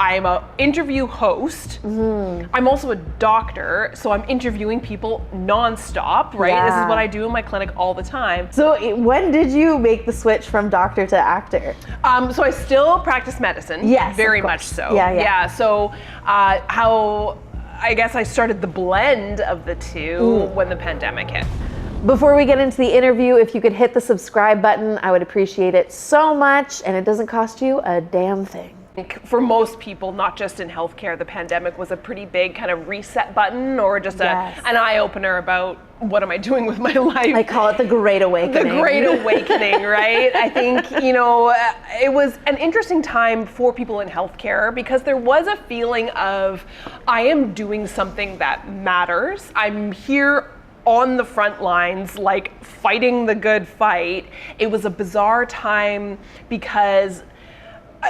I'm an interview host. I'm also a doctor, so I'm interviewing people nonstop, right? Yeah. This is what I do in my clinic all the time. So when did you make the switch from doctor to actor? So I still practice medicine. Yes, very of course. much so. Yeah. So how I guess I started the blend of the two when the pandemic hit. Before we get into the interview, if you could hit the subscribe button, I would appreciate it so much, and it doesn't cost you a damn thing. For most people, not just in healthcare, the pandemic was a pretty big kind of reset button, or just an eye-opener about what am I doing with my life. I call it the Great Awakening. The Great Awakening, right? I think, it was an interesting time for people in healthcare because there was a feeling of, I am doing something that matters. I'm here on the front lines, like fighting the good fight. It was a bizarre time because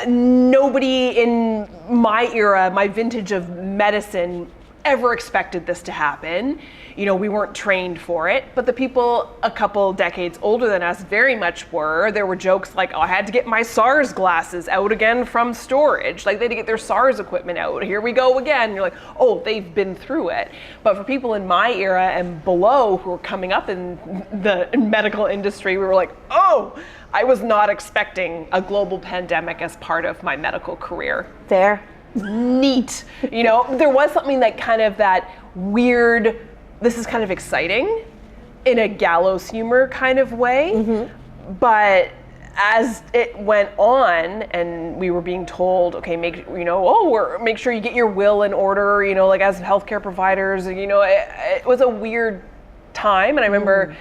nobody in my era, my vintage of medicine, ever expected this to happen. We weren't trained for it, but the people a couple decades older than us very much were. There were jokes like, I had to get my SARS glasses out again from storage. Like, they had to get their SARS equipment out. Here we go again. You're like, oh, they've been through it. But for people in my era and below who were coming up in the medical industry, we were like, oh, I was not expecting a global pandemic as part of my medical career. Fair. Neat. There was something that kind of that weird, this is kind of exciting in a gallows humor kind of way. But as it went on and we were being told, okay, make sure you get your will in order, like as healthcare providers, it was a weird time. And I remember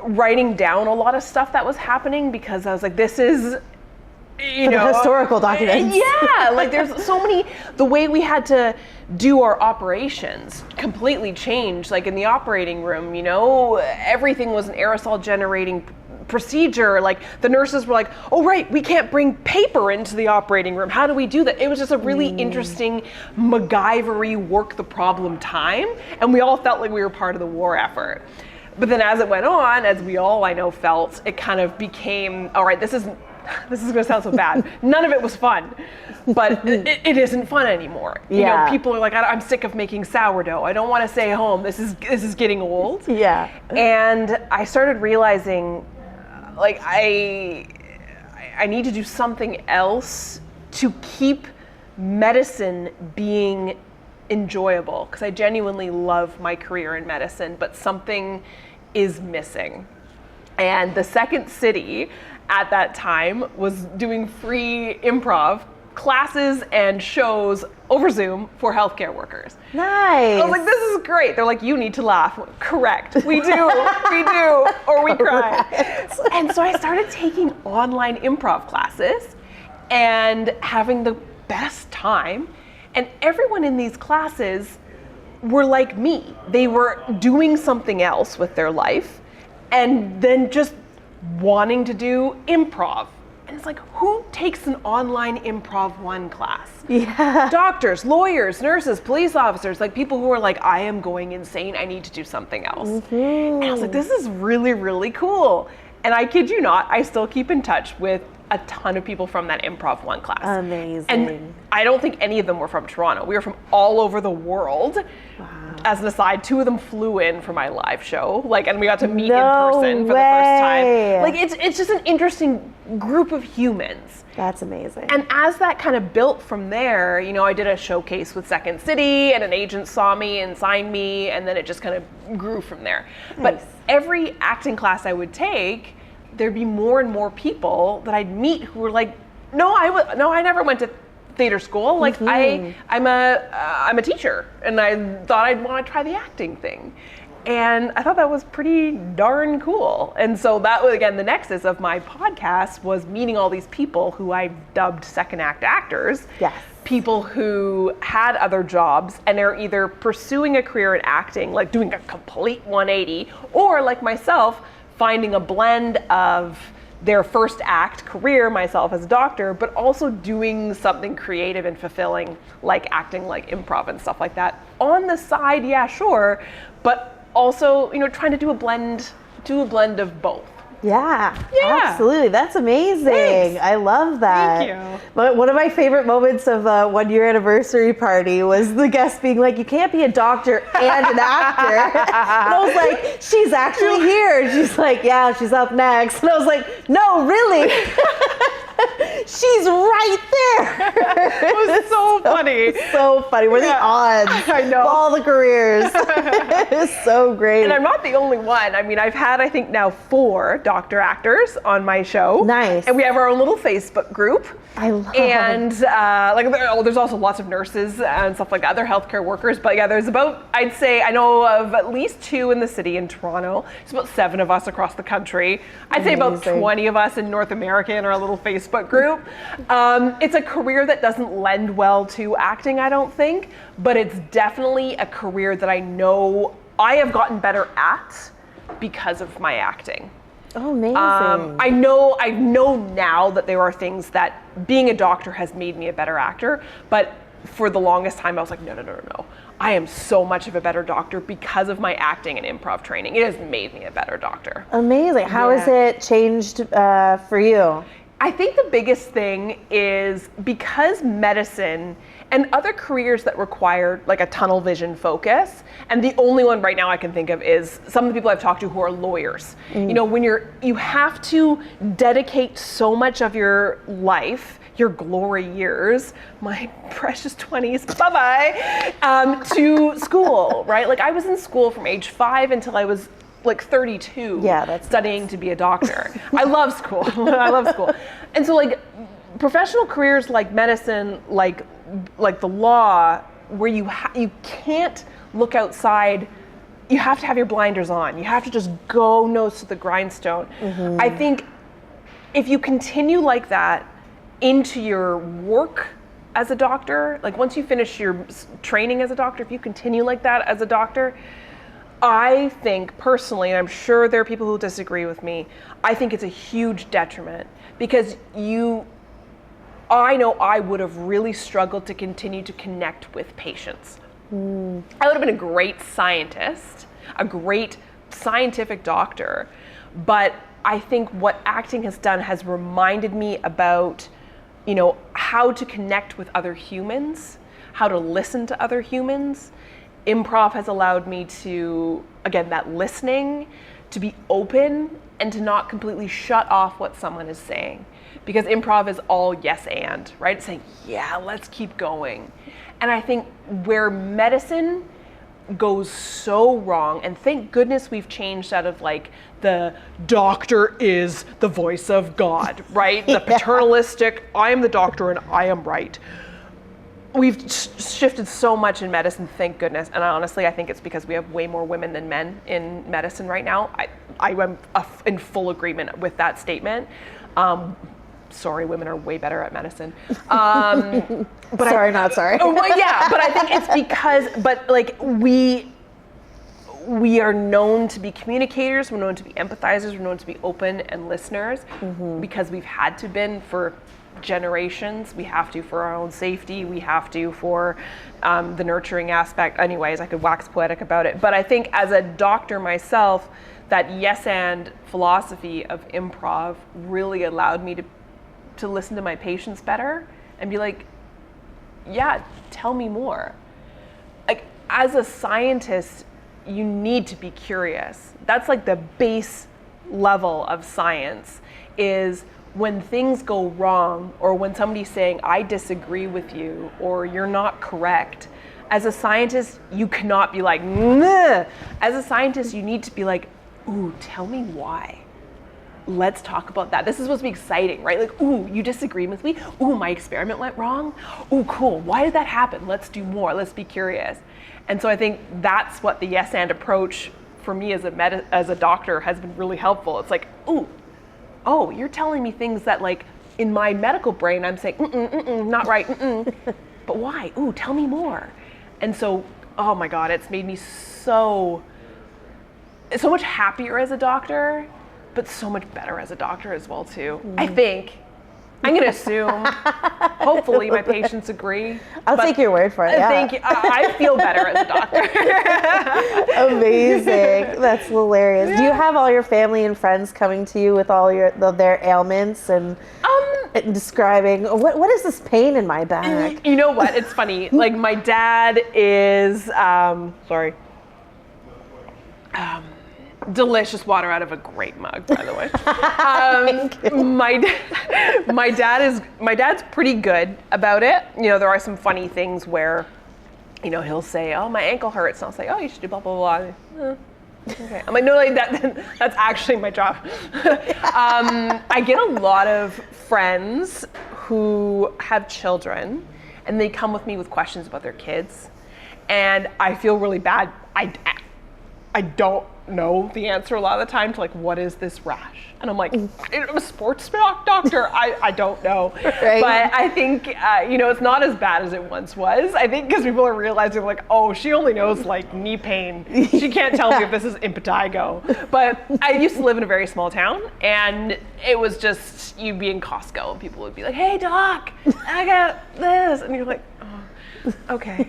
writing down a lot of stuff that was happening because I was like, this is, historical documents. Yeah, like there's so many, the way we had to do our operations completely changed. Like in the operating room, everything was an aerosol generating procedure. Like the nurses were like, oh right, we can't bring paper into the operating room. How do we do that? It was just a really interesting MacGyver-y work the problem time. And we all felt like we were part of the war effort. But then as it went on, as we all, I know, felt, it kind of became, all right, this is going to sound so bad. None of it was fun, but it isn't fun anymore. People are like, I'm sick of making sourdough. I don't want to stay home. This is getting old. Yeah. And I started realizing, like, I need to do something else to keep medicine being enjoyable, because I genuinely love my career in medicine, but something is missing. And the Second City at that time was doing free improv classes and shows over Zoom for healthcare workers. Nice. I was like, this is great. They're like, you need to laugh. Correct. We do, or we cry. And so I started taking online improv classes and having the best time. And everyone in these classes were like me. They were doing something else with their life and then just wanting to do improv. And it's like, who takes an online improv 1 class? Yeah. Doctors, lawyers, nurses, police officers, like people who are like, I am going insane, I need to do something else. And I was like, this is really, really cool. And I kid you not, I still keep in touch with a ton of people from that improv 1 class. Amazing. And I don't think any of them were from Toronto. We were from all over the world. Wow. As an aside, 2 of them flew in for my live show, and we got to meet in person for the first time. Like it's just an interesting group of humans. That's amazing. And as that kind of built from there, I did a showcase with Second City, and an agent saw me and signed me, and then it just kind of grew from there. Nice. But every acting class I would take, there'd be more and more people that I'd meet who were like, I never went to theater school. Like I'm a teacher, and I thought I'd want to try the acting thing. And I thought that was pretty darn cool. And so that was, again, the nexus of my podcast was meeting all these people who I dubbed second act actors. Yes. People who had other jobs and are either pursuing a career in acting, like doing a complete 180, or like myself, finding a blend of their first act career, myself as a doctor, but also doing something creative and fulfilling, like acting, like improv and stuff like that. On the side, yeah, sure, but also, trying to do a blend of both. Yeah, Yeah. absolutely. That's amazing. Thanks. I love that. Thank you. But one of my favorite moments of a 1-year anniversary party was the guest being like, you can't be a doctor and an actor. And I was like, she's actually here. And she's like, yeah, she's up next. And I was like, no, really? She's right there. It was so funny. So funny. We're the odds. I know. Of all the careers. It's so great. And I'm not the only one. I mean, I've had, I think now 4 doctor actors on my show. Nice. And we have our own little Facebook group. I love And there's also lots of nurses and stuff like that, other healthcare workers. But yeah, there's about, I'd say, I know of at least 2 in the city in Toronto. It's about 7 of us across the country. I'd say about 20 of us in North America in our little Facebook group. It's a career that doesn't lend well to acting, I don't think, but it's definitely a career that I know I have gotten better at because of my acting. Oh, amazing. I know now that there are things that being a doctor has made me a better actor, but for the longest time I was like, no. I am so much of a better doctor because of my acting and improv training. It has made me a better doctor. Amazing. How has it changed for you? I think the biggest thing is because medicine and other careers that require like a tunnel vision focus, and the only one right now I can think of is some of the people I've talked to who are lawyers. You know, when you have to dedicate so much of your life, your glory years, my precious 20s, bye-bye, to school, right? Like I was in school from age 5 until I was like 32, studying to be a doctor. I love school. I love school. And so like professional careers like medicine, like the law, where you can't look outside, you have to have your blinders on. You have to just go nose to the grindstone. I think if you continue like that into your work as a doctor, like once you finish your training as a doctor, if you continue like that as a doctor, I think personally, and I'm sure there are people who disagree with me, I think it's a huge detriment because I know I would have really struggled to continue to connect with patients. I would have been a great scientist, a great scientific doctor, but I think what acting has done has reminded me about, you know, how to connect with other humans, how to listen to other humans. Improv has allowed me to, again, that listening, to be open and to not completely shut off what someone is saying. Because improv is all yes and, right? It's saying, yeah, let's keep going. And I think where medicine goes so wrong, and thank goodness we've changed out of like the doctor is the voice of God, right? The paternalistic, I am the doctor and I am right. We've shifted so much in medicine, thank goodness. And honestly, I think it's because we have way more women than men in medicine right now. I am in full agreement with that statement. Sorry, women are way better at medicine. But sorry, not sorry. Well, yeah, but I think it's because, but like we are known to be communicators, we're known to be empathizers, we're known to be open and listeners because we've had to been for generations. We have to for our own safety. We have to for the nurturing aspect. Anyways, I could wax poetic about it. But I think as a doctor myself, that yes and philosophy of improv really allowed me to listen to my patients better and be like, yeah, tell me more. Like as a scientist, you need to be curious. That's like the base level of science is when things go wrong or when somebody's saying, I disagree with you or you're not correct, as a scientist, you cannot be like, nah. As a scientist, you need to be like, ooh, tell me why. Let's talk about that. This is supposed to be exciting, right? Like, ooh, you disagree with me? Ooh, my experiment went wrong? Ooh, cool. Why did that happen? Let's do more. Let's be curious. And so I think that's what the yes and approach for me as a doctor has been really helpful. It's like, ooh, oh, you're telling me things that like in my medical brain, I'm saying, not right, but why? Ooh, tell me more. And so, oh my God, it's made me so much happier as a doctor, but so much better as a doctor as well too, I think. I'm going to assume. Hopefully my patients agree. I'll take your word for it. Yeah. Thank you. I feel better as a doctor. Amazing. That's hilarious. Yeah. Do you have all your family and friends coming to you with all their ailments and describing, what is this pain in my back? You know what? It's funny. Like my dad is, delicious water out of a great mug, by the way. My dad's pretty good about it. You know, there are some funny things where, you know, he'll say, "Oh, my ankle hurts," and I'll say, "Oh, you should do blah blah blah." Okay. I'm like, no, like that's actually my job. I get a lot of friends who have children, and they come with me with questions about their kids, and I feel really bad. I don't know the answer a lot of the time to like, what is this rash? And I'm like, I'm a sports doctor. I don't know. Right. But I think, you know, it's not as bad as it once was. I think because people are realizing like, oh, she only knows like knee pain. She can't tell me if this is impetigo. But I used to live in a very small town, and it was just, you'd be in Costco and people would be like, "Hey doc, I got this." And you're like, "Oh, okay."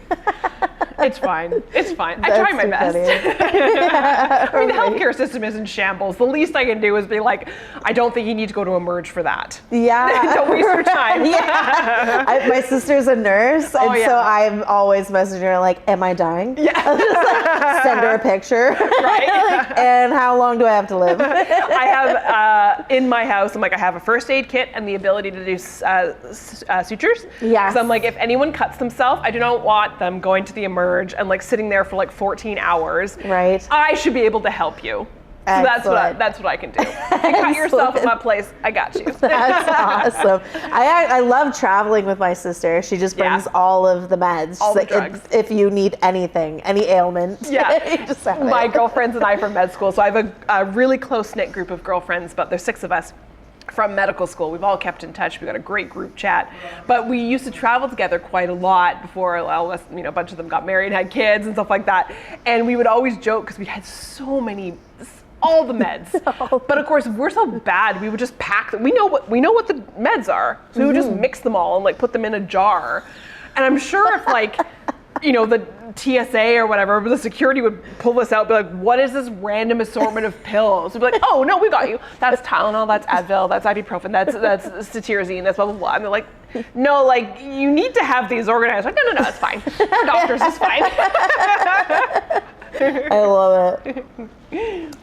It's fine. It's fine. I try my best. Yeah, I mean, the healthcare system is in shambles. The least I can do is be like, I don't think you need to go to Emerge for that. Yeah. Don't waste your time. Yeah. My sister's a nurse, so I'm always messaging her like, "Am I dying?" Yeah. I'll just like send her a picture. Right. Like, and how long do I have to live? I have in my house, I'm like, I have a first aid kit and the ability to do sutures. Yeah. So I'm like, if anyone cuts themselves, I do not want them going to the Emerge and like sitting there for like 14 hours. Right. I should be able to help you. So that's what I can do. You cut yourself at my place, I got you. That's awesome. I love traveling with my sister. She just brings all of the meds. All the like drugs. If you need anything, any ailment. Yeah. You just have My it. girlfriends and I from med school. So I have a really close-knit group of girlfriends, but there's 6 of us from medical school. We've all kept in touch. We've got a great group chat. But we used to travel together quite a lot before a bunch of them got married, had kids and stuff like that. And we would always joke because we had so many, all the meds. But of course, we're so bad, we would just pack them. We know what the meds are. So we would just mix them all and like put them in a jar. And I'm sure if like, you know, the TSA or whatever, the security would pull this out, be like, "What is this random assortment of pills?" We'd be like, "Oh no, we got you. That's Tylenol, that's Advil, that's ibuprofen, that's cetirizine, that's blah blah blah." And they're like, "No, like you need to have these organized." Like, no, it's fine. We're doctors, it's fine. I love it.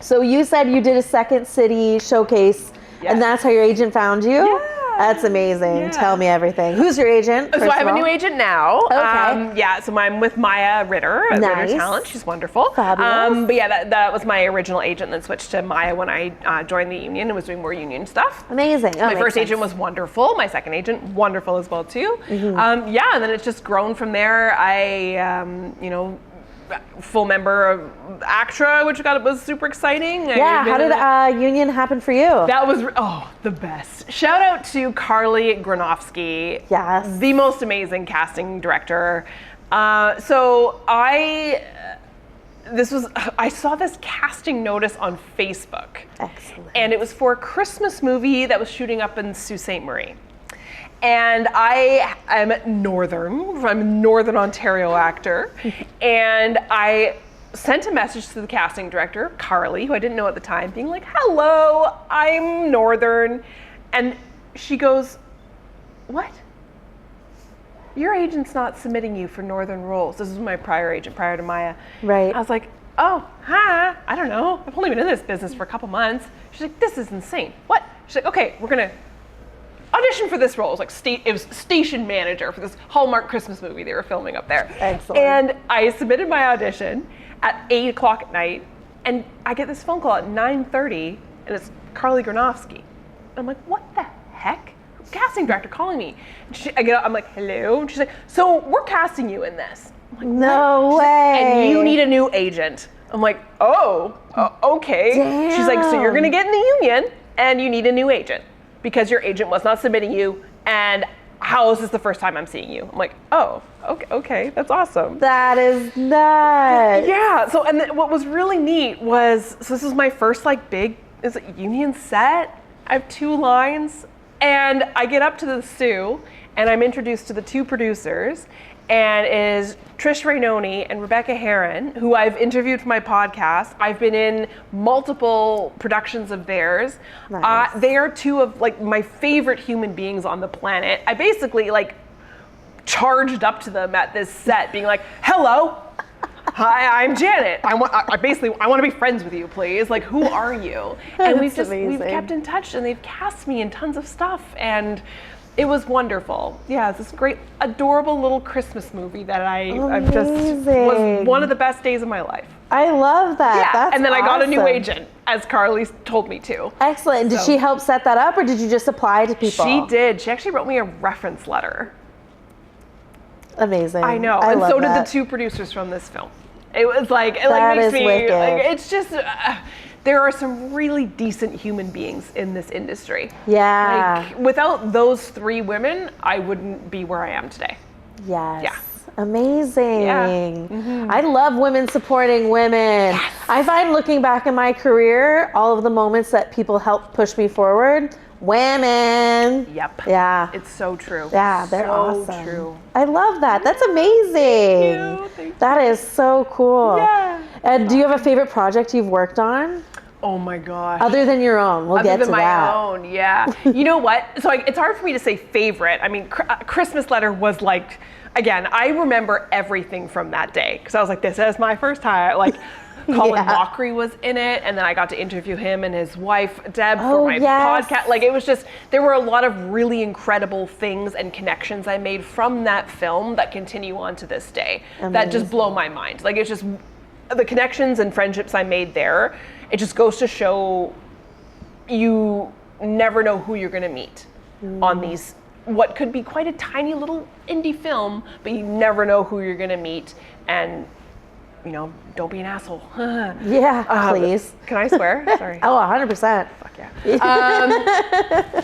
So you said you did a Second City showcase, and that's how your agent found you? Yeah. That's amazing. Yeah. Tell me everything. Who's your agent? So I have a new agent now. Okay. So I'm with Maya Ritter at Nice. Ritter Talent. She's wonderful. Fabulous. But yeah, that was my original agent, then switched to Maya when I joined the union and was doing more union stuff. Amazing. My first agent was wonderful. My second agent, wonderful as well too. And then it's just grown from there. I, full member of ACTRA, which was super exciting. Yeah, how did union happen for you? That was, the best. Shout out to Carly Granofsky. Yes. The most amazing casting director. I saw this casting notice on Facebook. Excellent. And it was for a Christmas movie that was shooting up in Sault Ste. Marie. And I am I'm a Northern Ontario actor. And I sent a message to the casting director, Carly, who I didn't know at the time, being like, "Hello, I'm Northern." And she goes, "What? Your agent's not submitting you for Northern roles." This is my prior agent, prior to Maya. Right. I was like, "Oh, hi, I don't know. I've only been in this business for a couple months." She's like, "This is insane. What?" She's like, "Okay, we're gonna audition for this role." It was like it was station manager for this Hallmark Christmas movie they were filming up there. Excellent. And I submitted my audition at 8:00 at night, and I get this phone call at 9:30, and it's Carly Granofsky. And I'm like, "What the heck?" Casting director calling me. And I get up, I'm like, "Hello?" And she's like, "So we're casting you in this." I'm like, "No way." "And you need a new agent." I'm like, "Oh, okay." Damn. She's like, "So you're gonna get in the union, and you need a new agent, because your agent was not submitting you, and how is this the first time I'm seeing you?" I'm like, "Oh, okay, that's awesome." That is nuts. Yeah, so, and what was really neat was, so this is my first big union set. I have 2 lines, And I get up to the stew, and I'm introduced to the two producers, and it is Trish Rainoni and Rebecca Heron, who I've interviewed for my podcast. I've been in multiple productions of theirs. Nice. They are two of like my favorite human beings on the planet. I basically like charged up to them at this set, being like, "Hello, hi, I'm Janet. I want to be friends with you, please. Like, who are you?" And we've kept in touch, and they've cast me in tons of stuff, and it was wonderful. Yeah, it's this great, adorable little Christmas movie that I've just was one of the best days of my life. I love that. Yeah, That's and then awesome. I got a new agent, as Carly told me to. Excellent. Did she help set that up, or did you just apply to people? She did. She actually wrote me a reference letter. Amazing. I know, I and love so did that. the two producers from this film. It was like, it That makes is me, wicked. like, it's just, there are some really decent human beings in this industry. Yeah. Like, without those three women, I wouldn't be where I am today. Yes. Yeah. Amazing. Yeah. Mm-hmm. I love women supporting women. Yes. I find looking back in my career, all of the moments that people helped push me forward, women. Yep. Yeah. It's so true. Yeah, they're so awesome. true. I love that. That's amazing. Thank you. That is so cool. Yeah. And do you have a favorite project you've worked on? Oh my gosh. Other than your own. We'll get Other to than my that. own, yeah. You know what? So it's hard for me to say favorite. I mean, Christmas Letter was like, again, I remember everything from that day because I was like, this is my first time. Like, Colin Mockery was in it, and then I got to interview him and his wife, Deb, for my podcast. Like, it was just, there were a lot of really incredible things and connections I made from that film that continue on to this day. Amazing. That just blow my mind. Like, it's just, the connections and friendships I made there, it just goes to show you never know who you're going to meet on these, what could be quite a tiny little indie film, but you never know who you're going to meet. And, you know, don't be an asshole. Yeah, please. Can I swear? Sorry. Oh, 100%. Fuck yeah.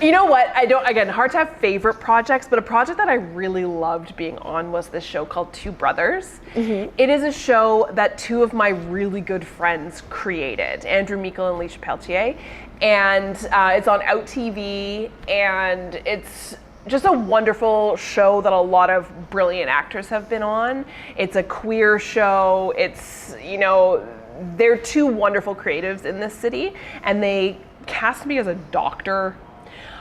You know what? Again, hard to have favorite projects, but a project that I really loved being on was this show called Two Brothers. Mm-hmm. It is a show that two of my really good friends created, Andrew Meikle and Alicia Peltier. And it's on Out TV, and it's just a wonderful show that a lot of brilliant actors have been on. It's a queer show. It's, you know, they're two wonderful creatives in this city, and they cast me as a doctor.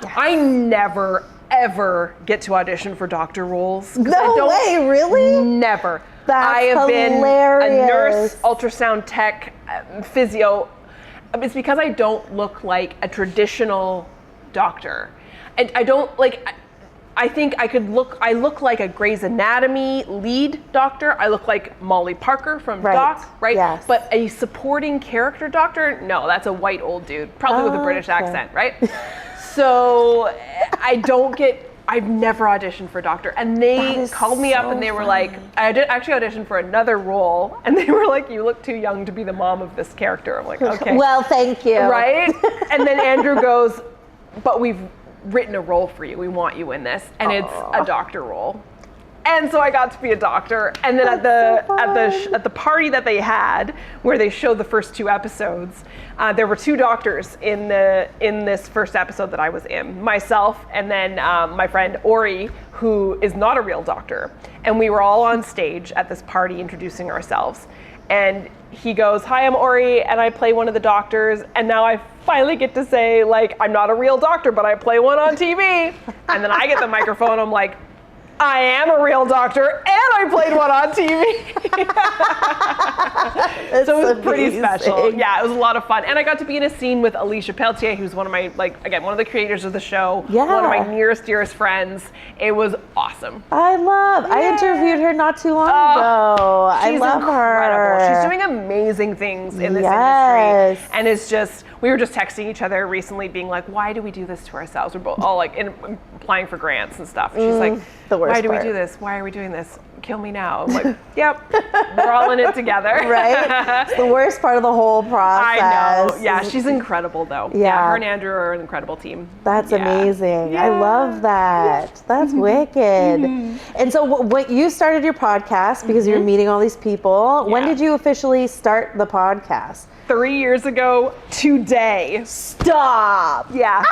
Yes. I never, ever get to audition for doctor roles. No way, really? Never. That's I have hilarious. been a nurse, ultrasound tech, physio. It's because I don't look like a traditional doctor. And I don't, like, I think I look like a Grey's Anatomy lead doctor. I look like Molly Parker from Doc, right? Yes. But a supporting character doctor, no, that's a white old dude, probably with a British accent, right? So I've never auditioned for doctor. And they called me up and they were like, I did actually audition for another role. And they were like, you look too young to be the mom of this character. I'm like, okay. Well, thank you. Right? And then Andrew goes, but we've written a role for you. We want you in this. And it's a doctor role. And so I got to be a doctor. And then at the party that they had, where they showed the first two episodes, there were two doctors in this first episode that I was in. Myself and then my friend Ori, who is not a real doctor. And we were all on stage at this party introducing ourselves. And he goes, "Hi, I'm Ori, and I play one of the doctors." And now I finally get to say, like, I'm not a real doctor, but I play one on TV. And then I get the microphone. I'm like, I am a real doctor, and I played one on TV. So it was pretty special. Yeah, it was a lot of fun. And I got to be in a scene with Alicia Peltier, who's one of my, like, again, one of the creators of the show, one of my nearest, dearest friends. It was awesome. I interviewed her not too long ago. I love her. She's doing amazing things in this industry. And it's just, we were just texting each other recently being like, why do we do this to ourselves? We're both all like applying for grants and stuff. And she's like, why do we do this? Why are we doing this? Kill me now. I'm like, yep, we're all in it together. Right? It's the worst part of the whole process. I know. Yeah, she's incredible though. Yeah, her and Andrew are an incredible team. That's amazing. Yeah. I love that. That's wicked. And so what you started your podcast because you're meeting all these people. When did you officially start the podcast? 3 years ago today. Stop. Yeah.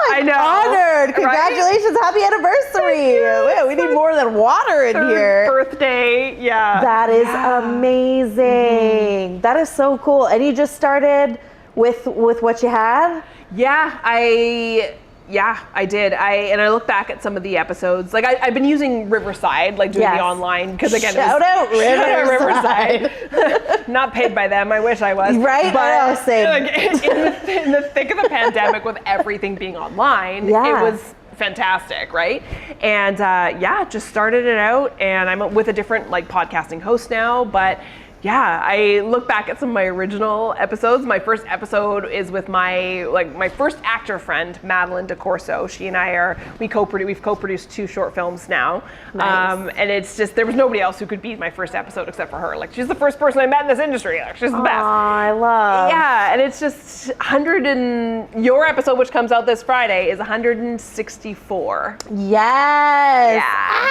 God, I know. Honored. Congratulations. Right? Happy anniversary. Wait, we need more than water in here. Birthday. Yeah. That is amazing. That is so cool. And you just started with what you had? Yeah, I did. I look back at some of the episodes. Like I've been using Riverside, like doing the online, because again, shout out Riverside. Not paid by them. I wish I was. Right? But Same. like, in the thick of the pandemic, with everything being online, it was fantastic, right? And just started it out, and I'm with a different like podcasting host now, but. Yeah, I look back at some of my original episodes. My first episode is with my first actor friend, Madeline DeCorso. She and I we've co-produced 2 short films now. Nice. And it's just, there was nobody else who could be my first episode except for her. Like, she's the first person I met in this industry. Like, she's the best. I love. Yeah, and it's just your episode, which comes out this Friday, is 164. Yes. Yeah.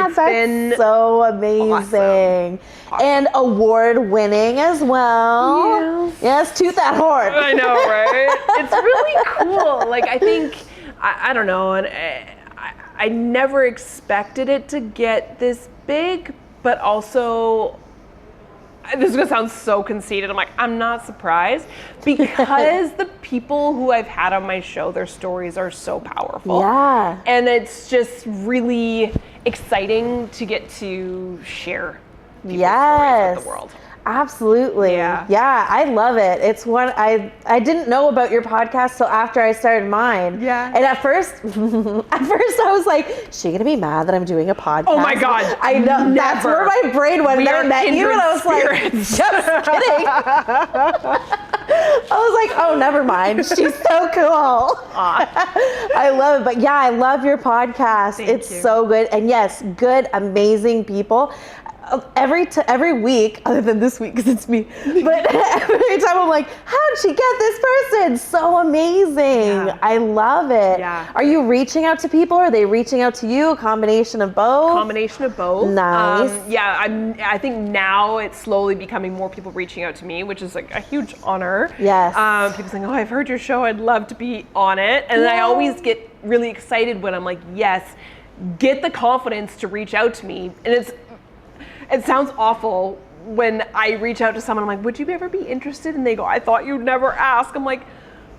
It's That's been so amazing. Awesome. And award-winning as well. Yes, toot that horn. I know, right? It's really cool. Like, I think, I don't know, and I never expected it to get this big, but also, this is gonna sound so conceited. I'm not surprised, because the people who I've had on my show, their stories are so powerful. Yeah. And it's just really exciting to get to share people's stories with the world. Absolutely. Yeah, I love it. It's one I didn't know about your podcast till after I started mine. Yeah. And at first I was like, is she gonna be mad that I'm doing a podcast? Oh my God. I know. Never. That's where my brain went. And then I met you and I was like, just kidding. I was like, oh, never mind. She's so cool. I love it. But yeah, I love your podcast. It's so good. And yes, good, amazing people. Every week, other than this week because it's me, but every time I'm like, how did she get this person? So amazing. Yeah. I love it. Yeah. Are you reaching out to people? Are they reaching out to you? A combination of both? Combination of both. Nice. I think now it's slowly becoming more people reaching out to me, which is like a huge honor. Yes. People saying, oh, I've heard your show, I'd love to be on it. And then I always get really excited when I'm like, yes, get the confidence to reach out to me. And it sounds awful when I reach out to someone, I'm like, would you ever be interested? And they go, I thought you'd never ask. I'm like,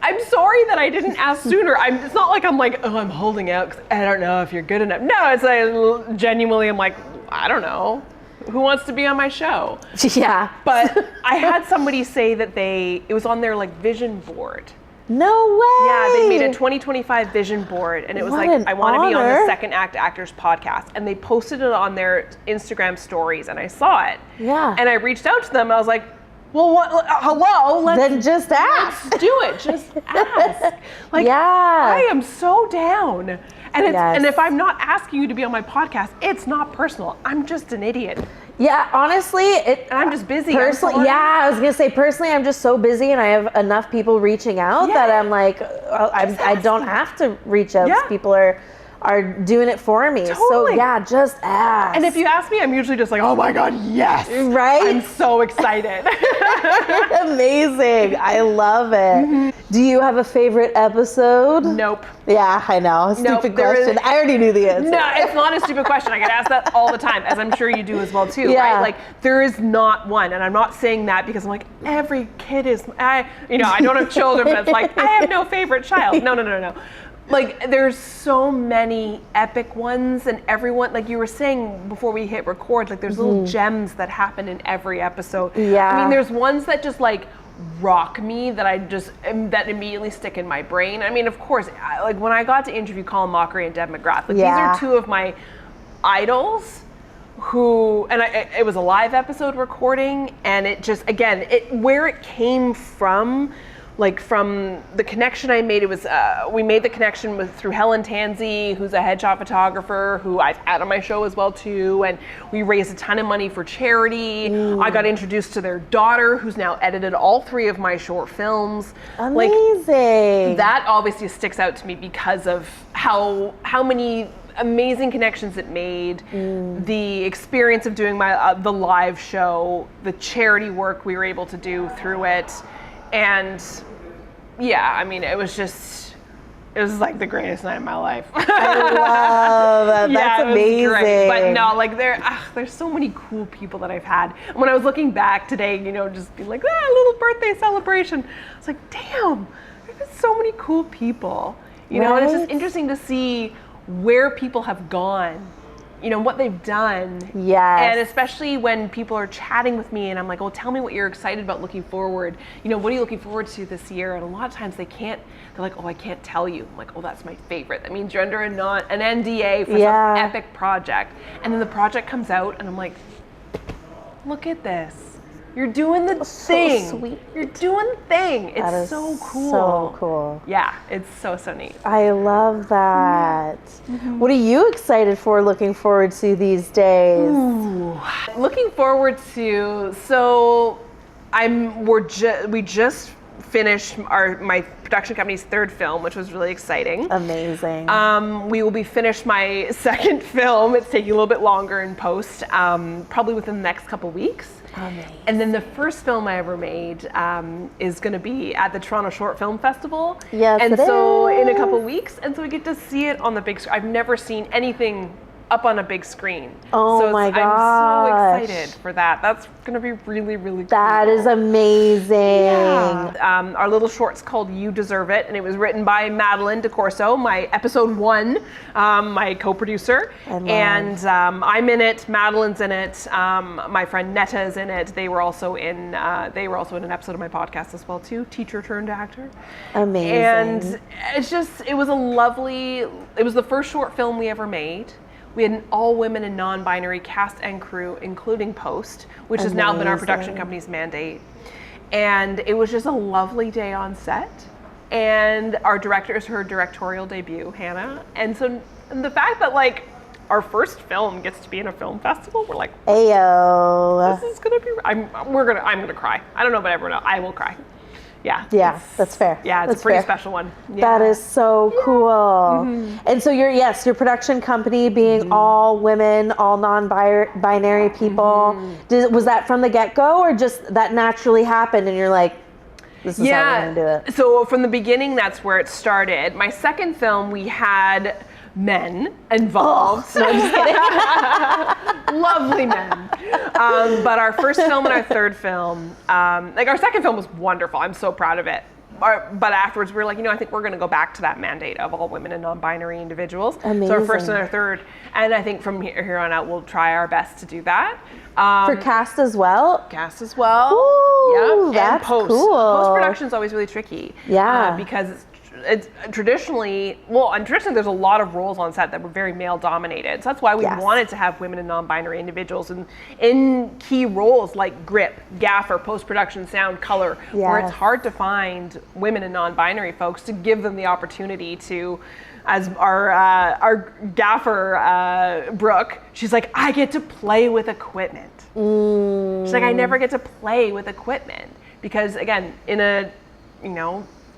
I'm sorry that I didn't ask sooner. It's not like I'm like, oh, I'm holding out because I don't know if you're good enough. No, it's like genuinely, I'm like, I don't know. Who wants to be on my show? Yeah. But I had somebody say that it was on their like vision board. No way. Yeah, they made a 2025 vision board, and it was What like, an I want to be on honor. the Second Act Actors podcast. And they posted it on their Instagram stories, and I saw it. Yeah. And I reached out to them. I was like, well, what? Hello? Then just ask. Let's do it. Just ask. Like, Yeah. I am so down. And Yes. if I'm not asking you to be on my podcast, it's not personal. I'm just an idiot. Yeah, honestly, And I'm just busy. personally, I was gonna say personally, I'm just so busy, and I have enough people reaching out that I'm like, I don't have to reach out. Yeah. People are doing it for me. So Totally. yeah, just ask. And if you ask me, I'm usually just like, oh my God, yes. Right? I'm so excited. Amazing. I love it. Do you have a favorite episode? Nope. Yeah, I know. Stupid question. I already knew the answer. No, it's not a stupid question. I get asked that all the time, as I'm sure you do as well too, Yeah. right? Like, there is not one, and I'm not saying that because I'm like, every kid is, I don't have children, but it's like, I have no favorite child. No. Like, there's so many epic ones, and everyone, like you were saying before we hit record, like there's little gems that happen in every episode. Yeah. I mean, there's ones that just like rock me that immediately stick in my brain. I mean, of course, like when I got to interview Colin Mockery and Deb McGrath, like these are two of my idols it was a live episode recording, and it just, again, where it came from, like from the connection I made, it was, we made the connection through Helen Tansey, who's a headshot photographer, who I've had on my show as well too, and we raised a ton of money for charity. I got introduced to their daughter, who's now edited all 3 of my short films. Amazing. Like, that obviously sticks out to me because of how many amazing connections it made, the experience of doing my the live show, the charity work we were able to do through it, and yeah, I mean, it was just It was like the greatest night of my life. I love that. That's it was amazing. great. But no, like there's so many cool people that I've had. When I was looking back today, just being like, little birthday celebration. I was like, damn, there's been so many cool people. And it's just interesting to see where people have gone. What they've done. Yes. And especially when people are chatting with me and I'm like, well, tell me what you're excited about looking forward. What are you looking forward to this year? And a lot of times they're like, oh, I can't tell you. I'm like, oh, that's my favorite. That means you're under an NDA for some epic project. And then the project comes out and I'm like, look at this. You're doing the thing. So sweet. You're doing the thing. It's so cool. So cool. Yeah, it's so neat. I love that. Mm-hmm. What are you excited for, looking forward to these days? Ooh. Looking forward to, we just finished my production company's third film, which was really exciting. Amazing. We will be finished my second film. It's taking a little bit longer in post, probably within the next couple weeks. Amazing. And then the first film I ever made is going to be at the Toronto Short Film Festival. Yes, and it so is. in a couple weeks, and so we get to see it on the big screen. I've never seen anything up on a big screen. Oh my gosh. I'm so excited for that. That's going to be really, really cool. That is amazing. Yeah. Our little short's called You Deserve It, and it was written by Madeline DeCorso, my episode 1, my co-producer. And I'm in it, Madeline's in it, my friend Netta is in it. They were also in an episode of my podcast as well too, teacher turned actor. Amazing. And it was the first short film we ever made. We had an all women and non-binary cast and crew, including post, which has now been our production company's mandate. And it was just a lovely day on set. And our director is her directorial debut, Hannah. And so the fact that our first film gets to be in a film festival, we're like, ayo. This is gonna be. I'm gonna cry. I don't know about everyone else. I will cry. Yeah. Yeah, that's fair. Yeah, it's that's a pretty fair. special one. Yeah. That is so cool. Mm-hmm. And so your production company being all women, all non-binary people, was that from the get-go or just that naturally happened and you're like, this is how we're gonna do it? So from the beginning, that's where it started. My second film, we had men involved. No, I'm just kidding. Lovely men. But our first film and our third film, our second film was wonderful. I'm so proud of it. But afterwards, we were like, I think we're going to go back to that mandate of all women and non-binary individuals. Amazing. So our first and our third, and I think from here on out, we'll try our best to do that. For cast as well? Cast as well. Ooh, yeah. that's and post. cool. Post-production is always really tricky. Yeah. Because it's traditionally there's a lot of roles on set that were very male dominated. So that's why we wanted to have women and non-binary individuals in key roles like grip, gaffer, post-production, sound, color, where it's hard to find women and non-binary folks to give them the opportunity to, as our gaffer, Brooke, she's like, I get to play with equipment. She's like, I never get to play with equipment because again, in a,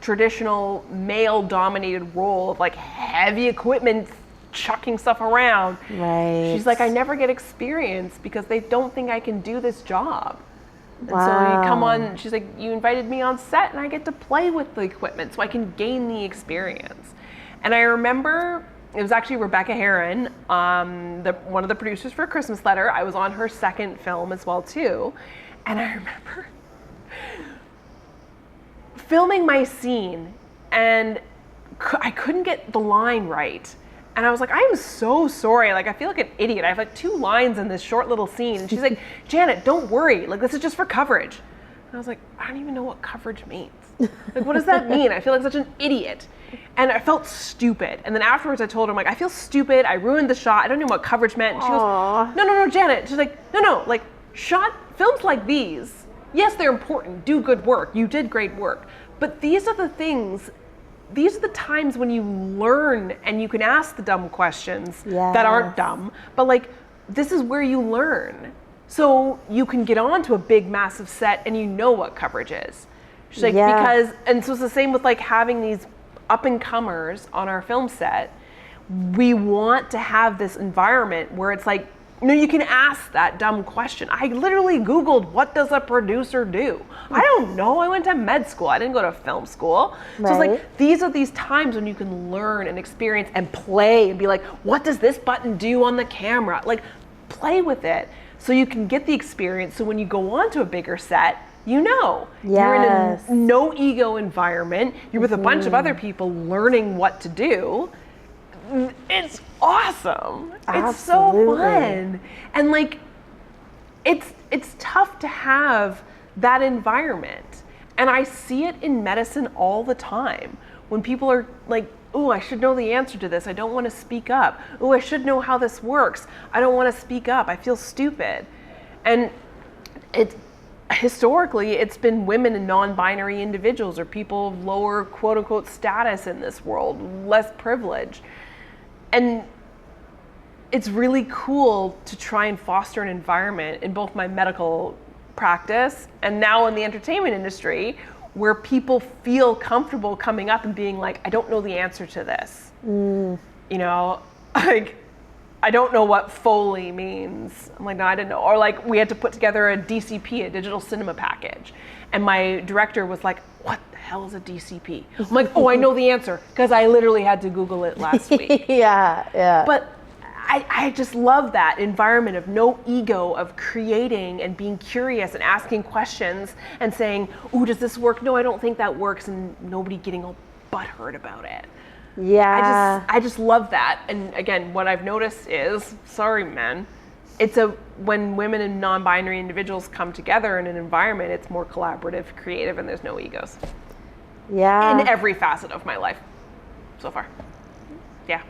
traditional male-dominated role of heavy equipment chucking stuff around. Right. She's like, I never get experience because they don't think I can do this job. And so you come on, she's like, you invited me on set and I get to play with the equipment so I can gain the experience. And I remember, it was actually Rebecca Heron, one of the producers for Christmas Letter. I was on her second film as well too. And I remember filming my scene and I couldn't get the line right. And I was like, I am so sorry. I feel like an idiot. I have 2 lines in this short little scene. And she's like, Janet, don't worry. This is just for coverage. And I was like, I don't even know what coverage means. What does that mean? I feel like such an idiot. And I felt stupid. And then afterwards I told her, I feel stupid. I ruined the shot. I don't know what coverage meant. And she goes, no, Janet. She's like, no, films like these, yes, they're important. Do good work. You did great work. But these are the times when you learn and you can ask the dumb questions that aren't dumb. But this is where you learn. So you can get onto a big, massive set and you know what coverage is. She's like, and so it's the same with having these up-and-comers on our film set. We want to have this environment where it's You can ask that dumb question. I literally Googled, what does a producer do? I don't know. I went to med school. I didn't go to film school. So it's like, these are these times when you can learn and experience and play and be like, what does this button do on the camera? Like, play with it so you can get the experience. So when you go on to a bigger set, you're in a no ego environment. You're with a bunch of other people learning what to do. It's awesome. Absolutely. It's so fun. And like, it's tough to have that environment. And I see it in medicine all the time. When people are like, oh, I should know the answer to this. I don't want to speak up. Oh, I should know how this works. I don't want to speak up. I feel stupid. And historically, it's been women and non-binary individuals or people of lower quote unquote status in this world, less privilege. And it's really cool to try and foster an environment in both my medical practice and now in the entertainment industry where people feel comfortable coming up and being like, I don't know the answer to this. Like, I don't know what Foley means. I'm like, no, I didn't know. Or like, we had to put together a DCP, a digital cinema package. And my director was like, what the hell is a DCP? I'm like, oh, I know the answer, because I literally had to Google it last week. Yeah. But I just love that environment of no ego, of creating and being curious and asking questions and saying, ooh, does this work? No, I don't think that works, and nobody getting all butthurt about it. Yeah. I just love that. And again, what I've noticed is, sorry, men, when women and non-binary individuals come together in an environment, it's more collaborative, creative, and there's no egos. Yeah. In every facet of my life so far. Yeah.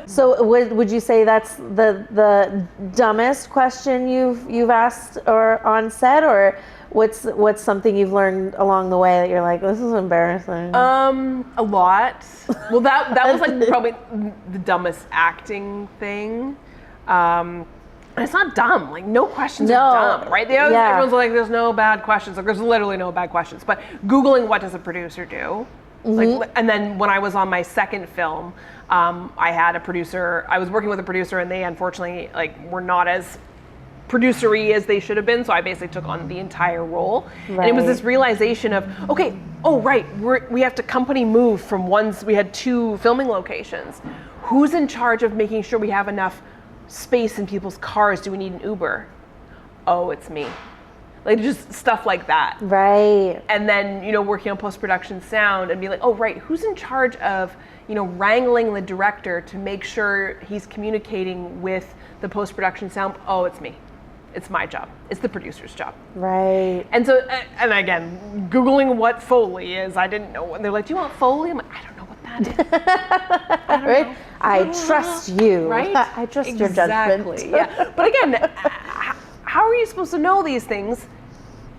So would you say that's the dumbest question you've asked or on set, or what's something you've learned along the way that you're like, this is embarrassing? A lot. Well, that was like probably the dumbest acting thing. And it's not dumb. Like, no questions are dumb, right? Everyone's like, there's no bad questions. Like, there's literally no bad questions. But Googling what does a producer do? Like, and then when I was on my second film, I had a producer. I was working with a producer, and they unfortunately were not as producer-y as they should have been. So I basically took on the entire role, and it was this realization of, okay, we have to company move from we had 2 filming locations. Who's in charge of making sure we have enough space in people's cars? Do we need an Uber? Oh, it's me. Like, just stuff like that. Right. And then, working on post-production sound and being like, oh, right, who's in charge of, wrangling the director to make sure he's communicating with the post-production sound? Oh, it's me. It's my job. It's the producer's job. Right. And so, and again, Googling what Foley is, I didn't know. And they're like, do you want Foley? I'm like, I don't know what that is. I don't know. I trust you. Right? I trust your judgment. Exactly, yeah. But again, how are you supposed to know these things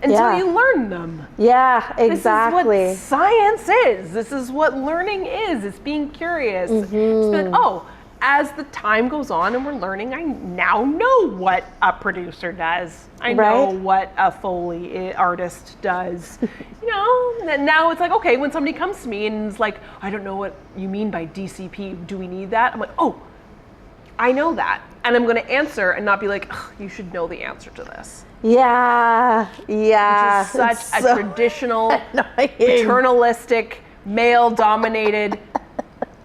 until you learn them? Yeah, exactly. This is what science is. This is what learning is. It's being curious. It's been, as the time goes on and we're learning, I now know what a producer does. I know what a Foley artist does. And now it's like, okay, when somebody comes to me and is like, I don't know what you mean by DCP. Do we need that? I'm like, oh, I know that. And I'm going to answer and not be like, you should know the answer to this. Yeah. Which is such a traditional, paternalistic, male-dominated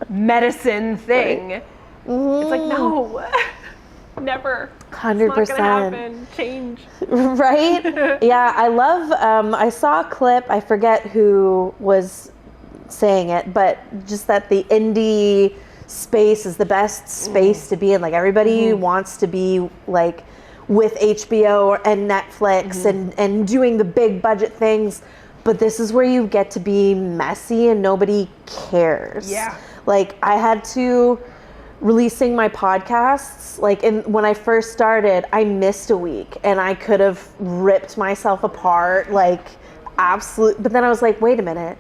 medicine thing. It's like, no, never. 100%. It's not going to happen. Change. Right? Yeah, I love, I saw a clip, I forget who was saying it, but just that the indie space is the best space to be in. Like, everybody wants to be like with HBO and Netflix and doing the big budget things, but this is where you get to be messy and nobody cares. Yeah. Like, I had to releasing my podcasts, when I first started, I missed a week and I could have ripped myself apart, but then I was like, wait a minute,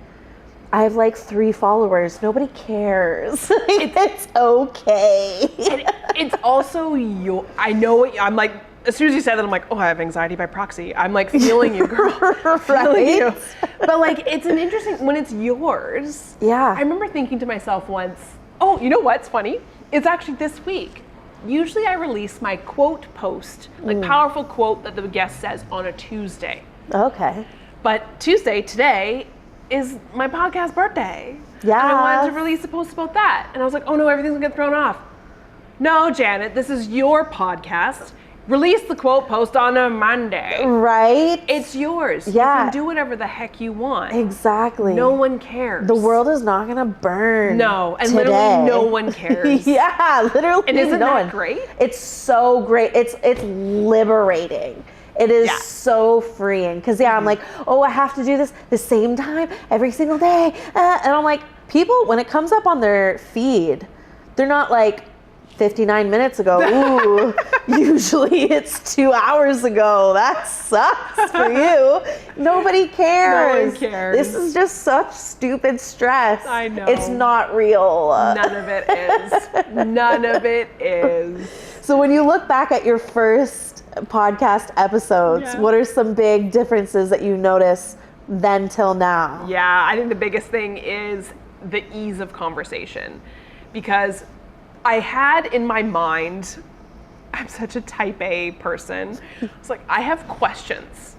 I have 3 followers, nobody cares. It's okay. And it's also I know I'm like, as soon as you said that, I'm like, oh, I have anxiety by proxy. I'm like feeling you, girl. Feeling you. But it's an interesting, when it's yours. Yeah. I remember thinking to myself once, oh, you know what's funny? It's actually this week. usually I release my quote post, like powerful quote that the guest says on a Tuesday. Okay. But Tuesday, today, is my podcast birthday. Yeah. And I wanted to release a post about that. And I was like, oh no, everything's gonna get thrown off. No, Janet, this is your podcast. Release the quote post on a Monday. Right? It's yours. Yeah. You can do whatever the heck you want. Exactly. No one cares. The world is not going to burn. No, and today. literally no one cares. Yeah, literally And isn't no that one. great? It's so great. It's liberating. It is so freeing. Because, I'm like, oh, I have to do this the same time every single day. And I'm like, people, when it comes up on their feed, they're not like, 59 minutes ago. Ooh, usually it's 2 hours ago. That sucks for you. Nobody cares. No one cares. This is just such stupid stress. I know. It's not real. None of it is. None of it is. So when you look back at your first podcast episodes, what are some big differences that you notice then till now? Yeah, I think the biggest thing is the ease of conversation, because I had in my mind, I'm such a type A person. It's like, I have questions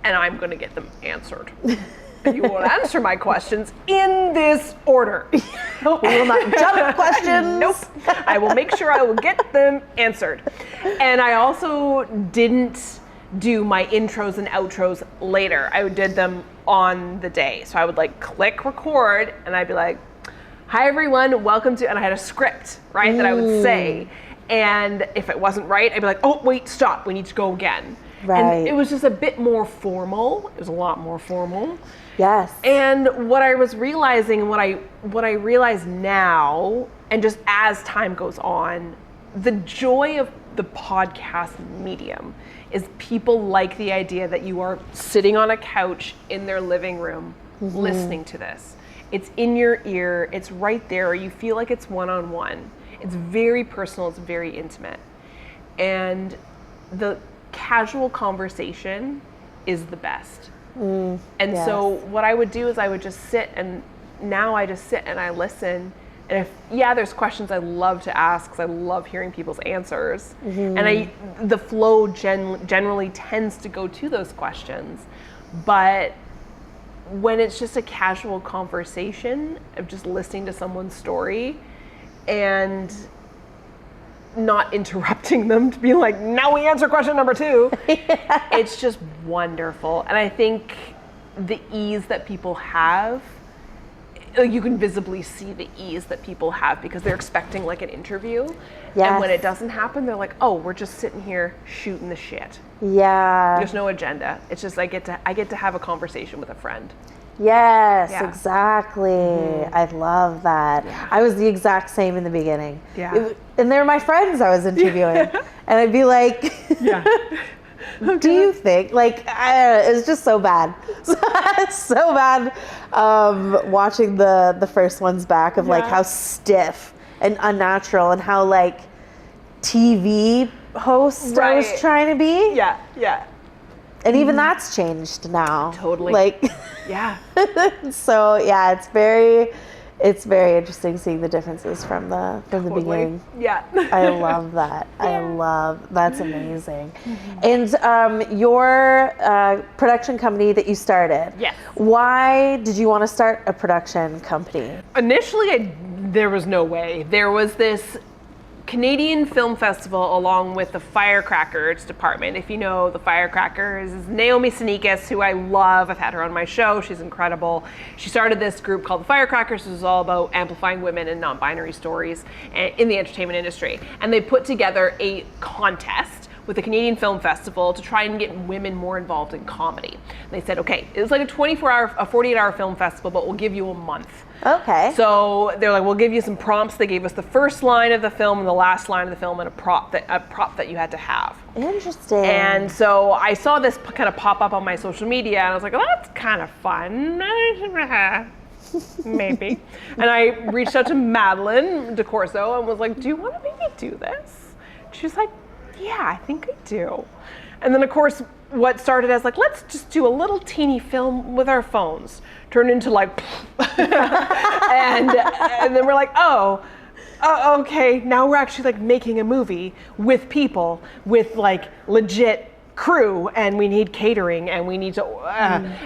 and I'm going to get them answered. And you will answer my questions in this order. We will not jump questions. Nope. I will make sure I will get them answered. And I also didn't do my intros and outros later. I did them on the day. So I would like click record and I'd be like, hi everyone, welcome to, and I had a script, right, that I would say. And if it wasn't right, I'd be like, oh, wait, stop, we need to go again. Right. And it was just a bit more formal. It was a lot more formal. Yes. And what I was realizing, and what I realize now, and just as time goes on, the joy of the podcast medium is people like the idea that you are sitting on a couch in their living room listening to this. It's in your ear, it's right there, you feel like it's one-on-one. It's very personal, it's very intimate. And the casual conversation is the best. So what I would do is I would just sit, and now I just sit and I listen. And if, there's questions I love to ask because I love hearing people's answers. And the flow generally tends to go to those questions. But when it's just a casual conversation of just listening to someone's story and not interrupting them to be like, now we answer question number 2, it's just wonderful. And I think the ease that people have, you can visibly see the ease that people have because they're expecting like an interview. And when it doesn't happen, they're like, oh, we're just sitting here shooting the shit. Yeah. There's no agenda. It's just I get to have a conversation with a friend. Yes, exactly. I love that. Yeah. I was the exact same in the beginning. Yeah. And they're my friends I was interviewing. And I'd be like, do you think, like, it's just so bad. It's so bad watching the first ones back of like how stiff and unnatural and how like TV host I was trying to be. Yeah, yeah. And even that's changed now. Totally. Like, so it's very interesting seeing the differences from the beginning. Yeah. I love that. That's amazing. And your production company that you started. Yes. Why did you want to start a production company? Initially, there was no way. There was this Canadian Film Festival along with the Firecrackers department. If you know the Firecrackers, is Naomi Sinikas, who I love. I've had her on my show. She's incredible. She started this group called the Firecrackers, which is all about amplifying women and non-binary stories in the entertainment industry. And they put together a contest with the Canadian Film Festival to try and get women more involved in comedy. And they said, okay, it was like a 48-hour film festival, but we'll give you a month. Okay. So they're like, we'll give you some prompts. They gave us the first line of the film and the last line of the film and a prop that you had to have. Interesting. And so I saw this kind of pop up on my social media and I was like, oh, that's kind of fun. Maybe. And I reached out to Madeline DeCorso and was like, do you want to maybe do this? She's like, yeah, I think I do. And then of course, what started as like, let's just do a little teeny film with our phones, turned into like, and then we're like, oh, Okay, now we're actually like making a movie with people, with like legit crew, and we need catering, and we need to,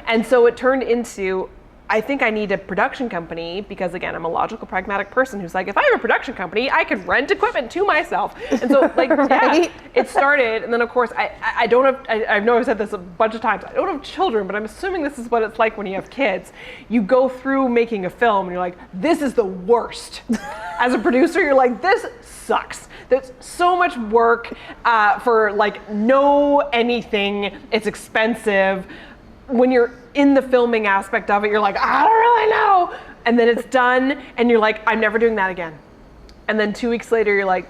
and so it turned into, I think I need a production company, because again, I'm a logical, pragmatic person who's like, if I have a production company, I could rent equipment to myself. And so like, yeah, it started, and then of course, I don't have, I know I've said this a bunch of times, I don't have children, but I'm assuming this is what it's like when you have kids. You go through making a film, and you're like, this is the worst. As a producer, you're like, this sucks. There's so much work for like no anything, it's expensive. When you're in the filming aspect of it, you're like, I don't really know. And then it's done, and you're like, I'm never doing that again. And then 2 weeks later, you're like,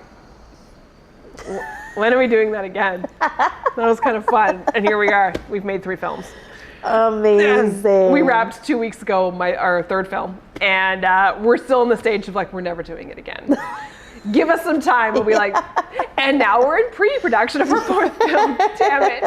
when are we doing that again? That was kind of fun. And here we are. We've made 3 films. Amazing. And we wrapped 2 weeks ago our 3rd film, and we're still in the stage of like, we're never doing it again. Give us some time. We'll be like, and now we're in pre-production of our 4th film. Damn it.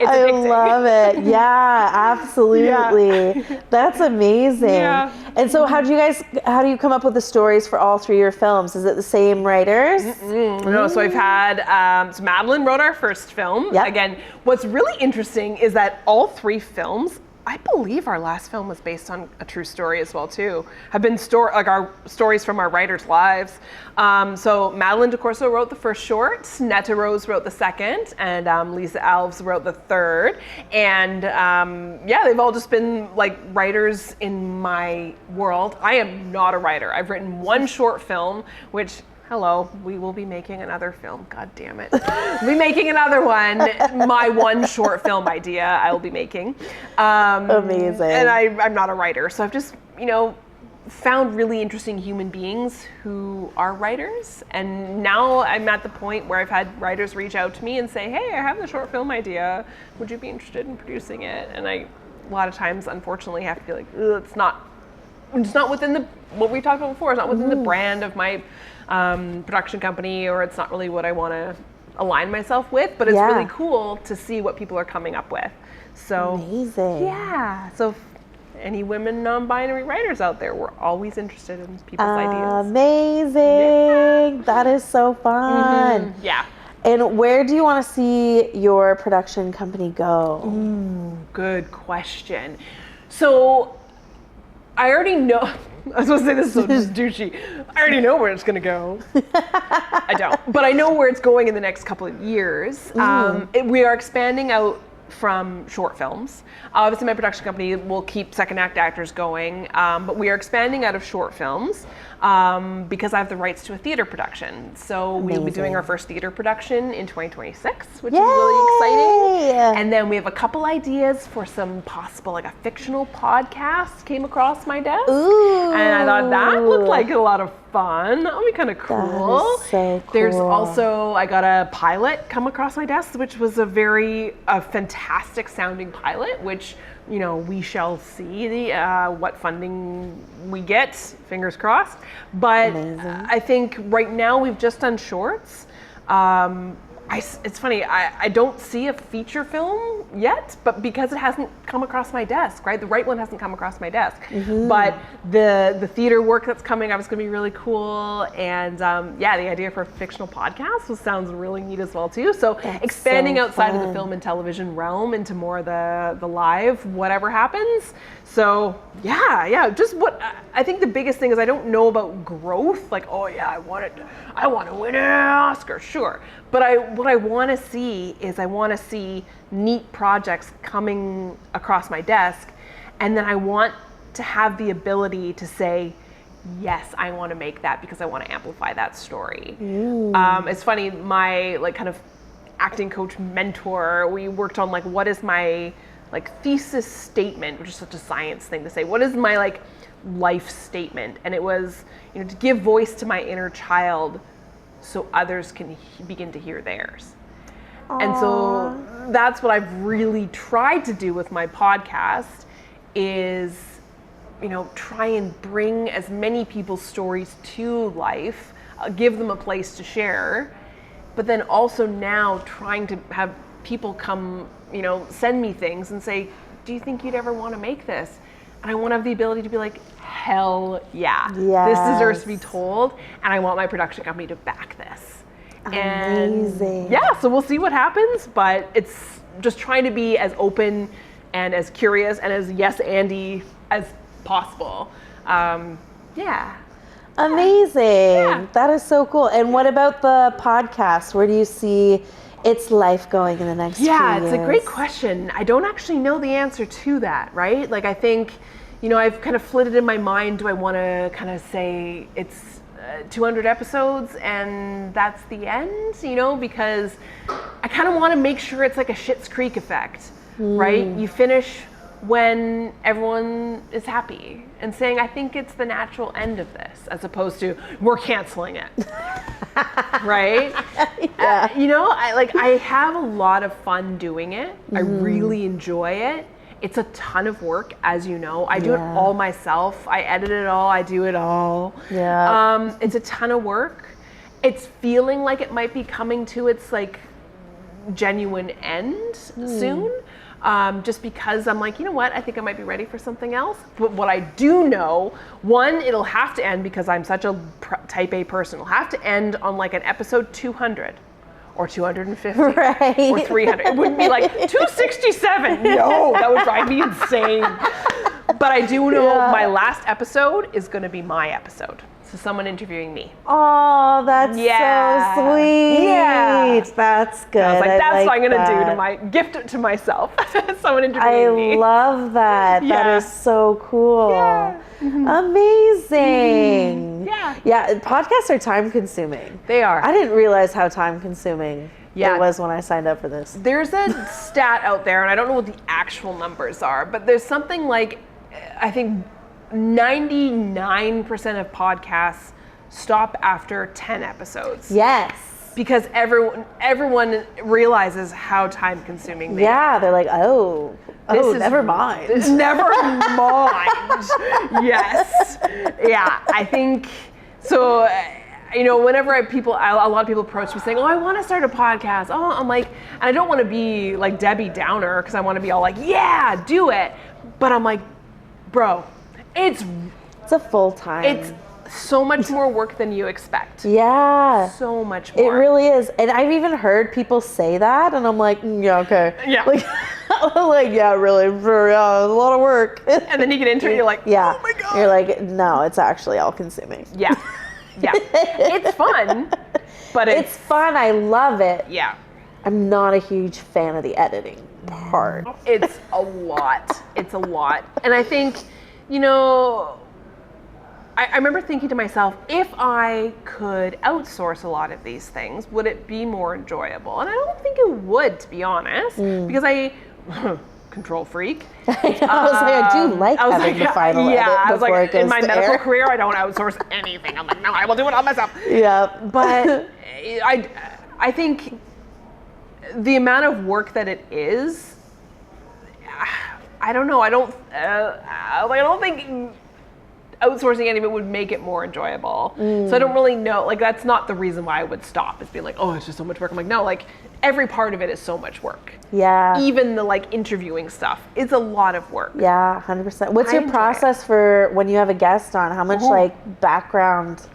It's I addicting. love it. Yeah, absolutely. Yeah. That's amazing. Yeah. And so how do you come up with the stories for all 3 of your films? Is it the same writers? No, so I've had, so Madeline wrote our first film. Yep. Again, what's really interesting is that all 3 films, I believe our last film was based on a true story as well too. Have been our stories from our writers' lives. So Madeline DeCorso wrote the first short, Netta Rose wrote the second, and Lisa Alves wrote the third. And yeah, they've all just been like writers in my world. I am not a writer. I've written 1 short film, which, hello, we will be making another film. God damn it. We'll be making another one. My 1 short film idea I will be making. Amazing. And I'm not a writer, so I've just, found really interesting human beings who are writers. And now I'm at the point where I've had writers reach out to me and say, hey, I have the short film idea. Would you be interested in producing it? And I, a lot of times, unfortunately, have to be like, it's not within what we talked about before. It's not within the brand of my production company, or it's not really what I want to align myself with, but it's really cool to see what people are coming up with. So amazing. Yeah. So if any women non-binary writers out there, we're always interested in people's ideas. Amazing. Yeah. That is so fun. Mm-hmm. Yeah. And where do you want to see your production company go? Ooh, good question. So I already know, I was supposed to say this is so just douchey. I already know where it's going to go. I don't. But I know where it's going in the next couple of years. We are expanding out from short films. Obviously, my production company will keep second act actors going, but we are expanding out of short films because I have the rights to a theater production. So we'll be doing our first theater production in 2026, which is really exciting. And then we have a couple ideas for some possible, like a fictional podcast came across my desk. Ooh. And I thought that looked like a lot of fun. That would be kind of cool. That is so cool. There's also, I got a pilot come across my desk, which was a fantastic sounding pilot, which, we shall see what funding we get, fingers crossed. But amazing. I think right now we've just done shorts. It's funny, I don't see a feature film yet, but because it hasn't come across my desk, right? The right one hasn't come across my desk. But the theater work that's coming up is going to be really cool. And the idea for a fictional podcast sounds really neat as well too. So that's expanding so outside fun. of the film and television realm into more of the live, whatever happens. So just what I think the biggest thing is, I don't know about growth. Like, oh yeah, I want to win an Oscar, sure. But what I want to see is, I want to see neat projects coming across my desk, and then I want to have the ability to say, yes, I want to make that because I want to amplify that story. It's funny, my kind of acting coach mentor, we worked on what is my thesis statement, which is such a science thing to say. What is my life statement? And it was, to give voice to my inner child so others can begin to hear theirs. Aww. And so that's what I've really tried to do with my podcast is, try and bring as many people's stories to life, give them a place to share, but then also now trying to have people come, send me things and say, do you think you'd ever want to make this? and I want to have the ability to be like, hell yeah, this Yes. deserves to be told, and I want my production company to back this. Amazing. And yeah, so we'll see what happens, but it's just trying to be as open and as curious and as yes Andy as possible. Yeah. Amazing. Yeah. That is so cool. And what about the podcast? Where do you see its life going in the next few years? It's a great question. I don't actually know the answer to that, right? Like, I think, I've kind of flitted in my mind, do I want to kind of say it's 200 episodes and that's the end, because I kind of want to make sure it's like a Schitt's Creek effect, right? You finish when everyone is happy and saying, I think it's the natural end of this, as opposed to, we're canceling it. Right? Yeah. I have a lot of fun doing it. I really enjoy it. It's a ton of work, as you know. I do it all myself. I edit it all. I do it all. Yeah. It's a ton of work. It's feeling like it might be coming to its like genuine end soon. Just because I'm like, you know what? I think I might be ready for something else. But what I do know, one, it'll have to end because I'm such a type A person. It'll have to end on like an episode 200 or 250 Right. or 300. It wouldn't be like 267. No, that would drive me insane. But I do know my last episode is going to be my episode. So someone interviewing me. Oh, that's so sweet. Yeah. That's good. I was like, that's what I'm going to do to that. my gift it to myself. Someone I interviewing me. love that. Yeah. That is so cool. Yeah. Amazing. Yeah. Yeah, podcasts are time consuming. They are. I didn't realize how time consuming Yeah. it was when I signed up for this. There's a stat out there, and I don't know what the actual numbers are, but there's something like, I think 99% of podcasts stop after 10 episodes. Yes. Because everyone realizes how time consuming they are. Yeah, they're like, never mind. Never mind. Yes. Yeah, I think so. Whenever a lot of people approach me saying, "Oh, I want to start a podcast." Oh, I'm like, and I don't want to be like Debbie Downer because I want to be all like, "Yeah, do it." But I'm like, bro, it's a full time. It's so much more work than you expect. Yeah. So much It more. really is. And I've even heard people say that, and I'm like, yeah, okay. Yeah. Yeah, really, a lot of work. And then you get into it, you're like, yeah. oh my God. You're like, no, it's actually all consuming. Yeah. Yeah. It's fun, but It's fun. I love it. yeah. I'm not a huge fan of the editing part. It's a lot. It's a lot. And I think, I remember thinking to myself, if I could outsource a lot of these things, would it be more enjoyable? And I don't think it would, to be honest, because I control freak. I was like, I do like having the final edit I was before like, it goes in my to medical air. career, I don't outsource anything. I'm like, no, I will do it all myself. Yeah. But I think the amount of work that it is, I don't know. I don't think outsourcing any of it would make it more enjoyable. So I don't really know. Like, that's not the reason why I would stop. It's being like, oh, it's just so much work. I'm like, no, like every part of it is so much work. Yeah. Even the like interviewing stuff is a lot of work. Yeah, 100%. What's I your enjoy process for when you have a guest on? How much like background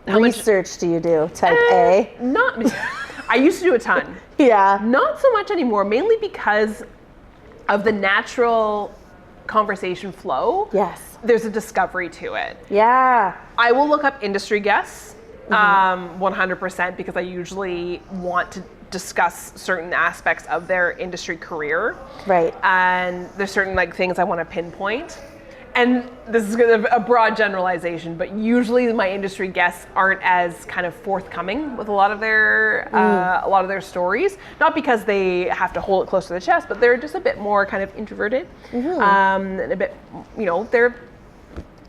How much- research do you do? Type A? Not. I used to do a ton. Yeah. Not so much anymore, mainly because of the natural conversation flow. Yes. There's a discovery to it. Yeah. I will look up industry guests 100% because I usually want to discuss certain aspects of their industry career. Right. And there's certain like things I want to pinpoint. And this is a broad generalization, but usually my industry guests aren't as kind of forthcoming with a lot of their stories. Not because they have to hold it close to the chest, but they're just a bit more kind of introverted, and a bit, they're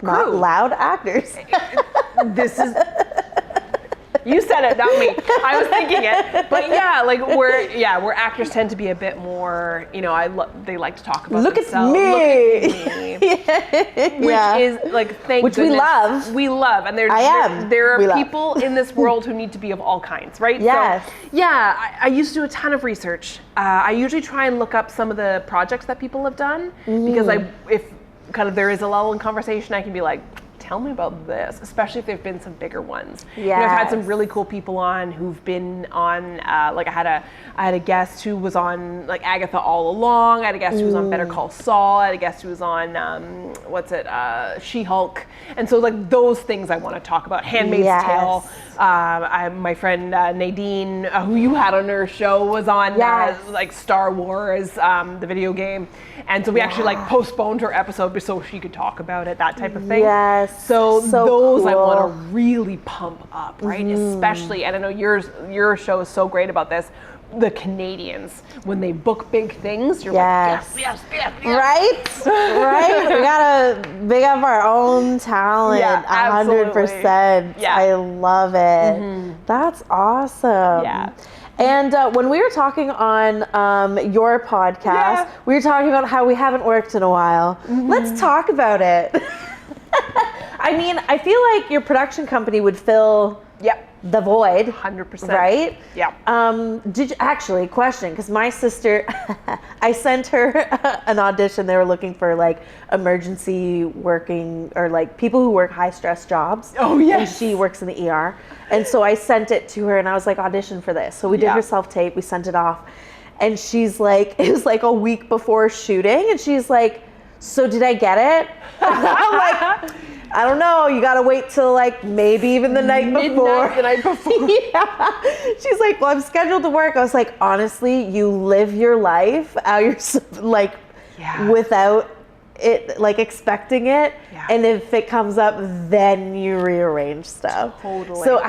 Not crew. loud actors. This is. You said it, not me. I was thinking it, but yeah, like where actors tend to be a bit more, they like to talk about Look at themselves. me. Look at me. Which is like, thank Which we goodness. love. We love, and there We are love. people in this world who need to be of all kinds, right? Yes. So, yeah, I used to do a ton of research. I usually try and look up some of the projects that people have done because kind of there is a lull in conversation, I can be like, tell me about this, especially if there've been some bigger ones. Yes. You know, I've had some really cool people on who've been on, like I had a guest who was on like Agatha All Along. I had a guest who was on Better Call Saul. I had a guest who was on, She-Hulk. And so like those things I want to talk about. Handmaid's Tale. My friend Nadine, who you had on her show, was on like Star Wars, the video game. And so we actually like postponed her episode so she could talk about it, that type of thing. Yes. So those cool. I want to really pump up, right? Especially, and I know your show is so great about this, the Canadians, when they book big things, you're like, yes. Right? Right? We gotta big up our own talent, 100%. Yeah. I love it. That's awesome. Yeah. And when we were talking on your podcast, we were talking about how we haven't worked in a while. Let's talk about it. I mean, I feel like your production company would fill the void. 100%. Right? Yeah. Did you actually, question, because my sister, I sent her an audition. They were looking for like emergency working or like people who work high stress jobs. Oh, yes. And she works in the ER. And so I sent it to her and I was like, audition for this. So we did her self-tape, we sent it off. And she's like, it was like a week before shooting. And she's like, so did I get it? I'm like, I don't know. You got to wait till like maybe even the night before. The night before. Yeah. She's like, well, I'm scheduled to work. I was like, honestly, you live your life how you're like without it, like expecting it. Yeah. And if it comes up, then you rearrange stuff. Totally. So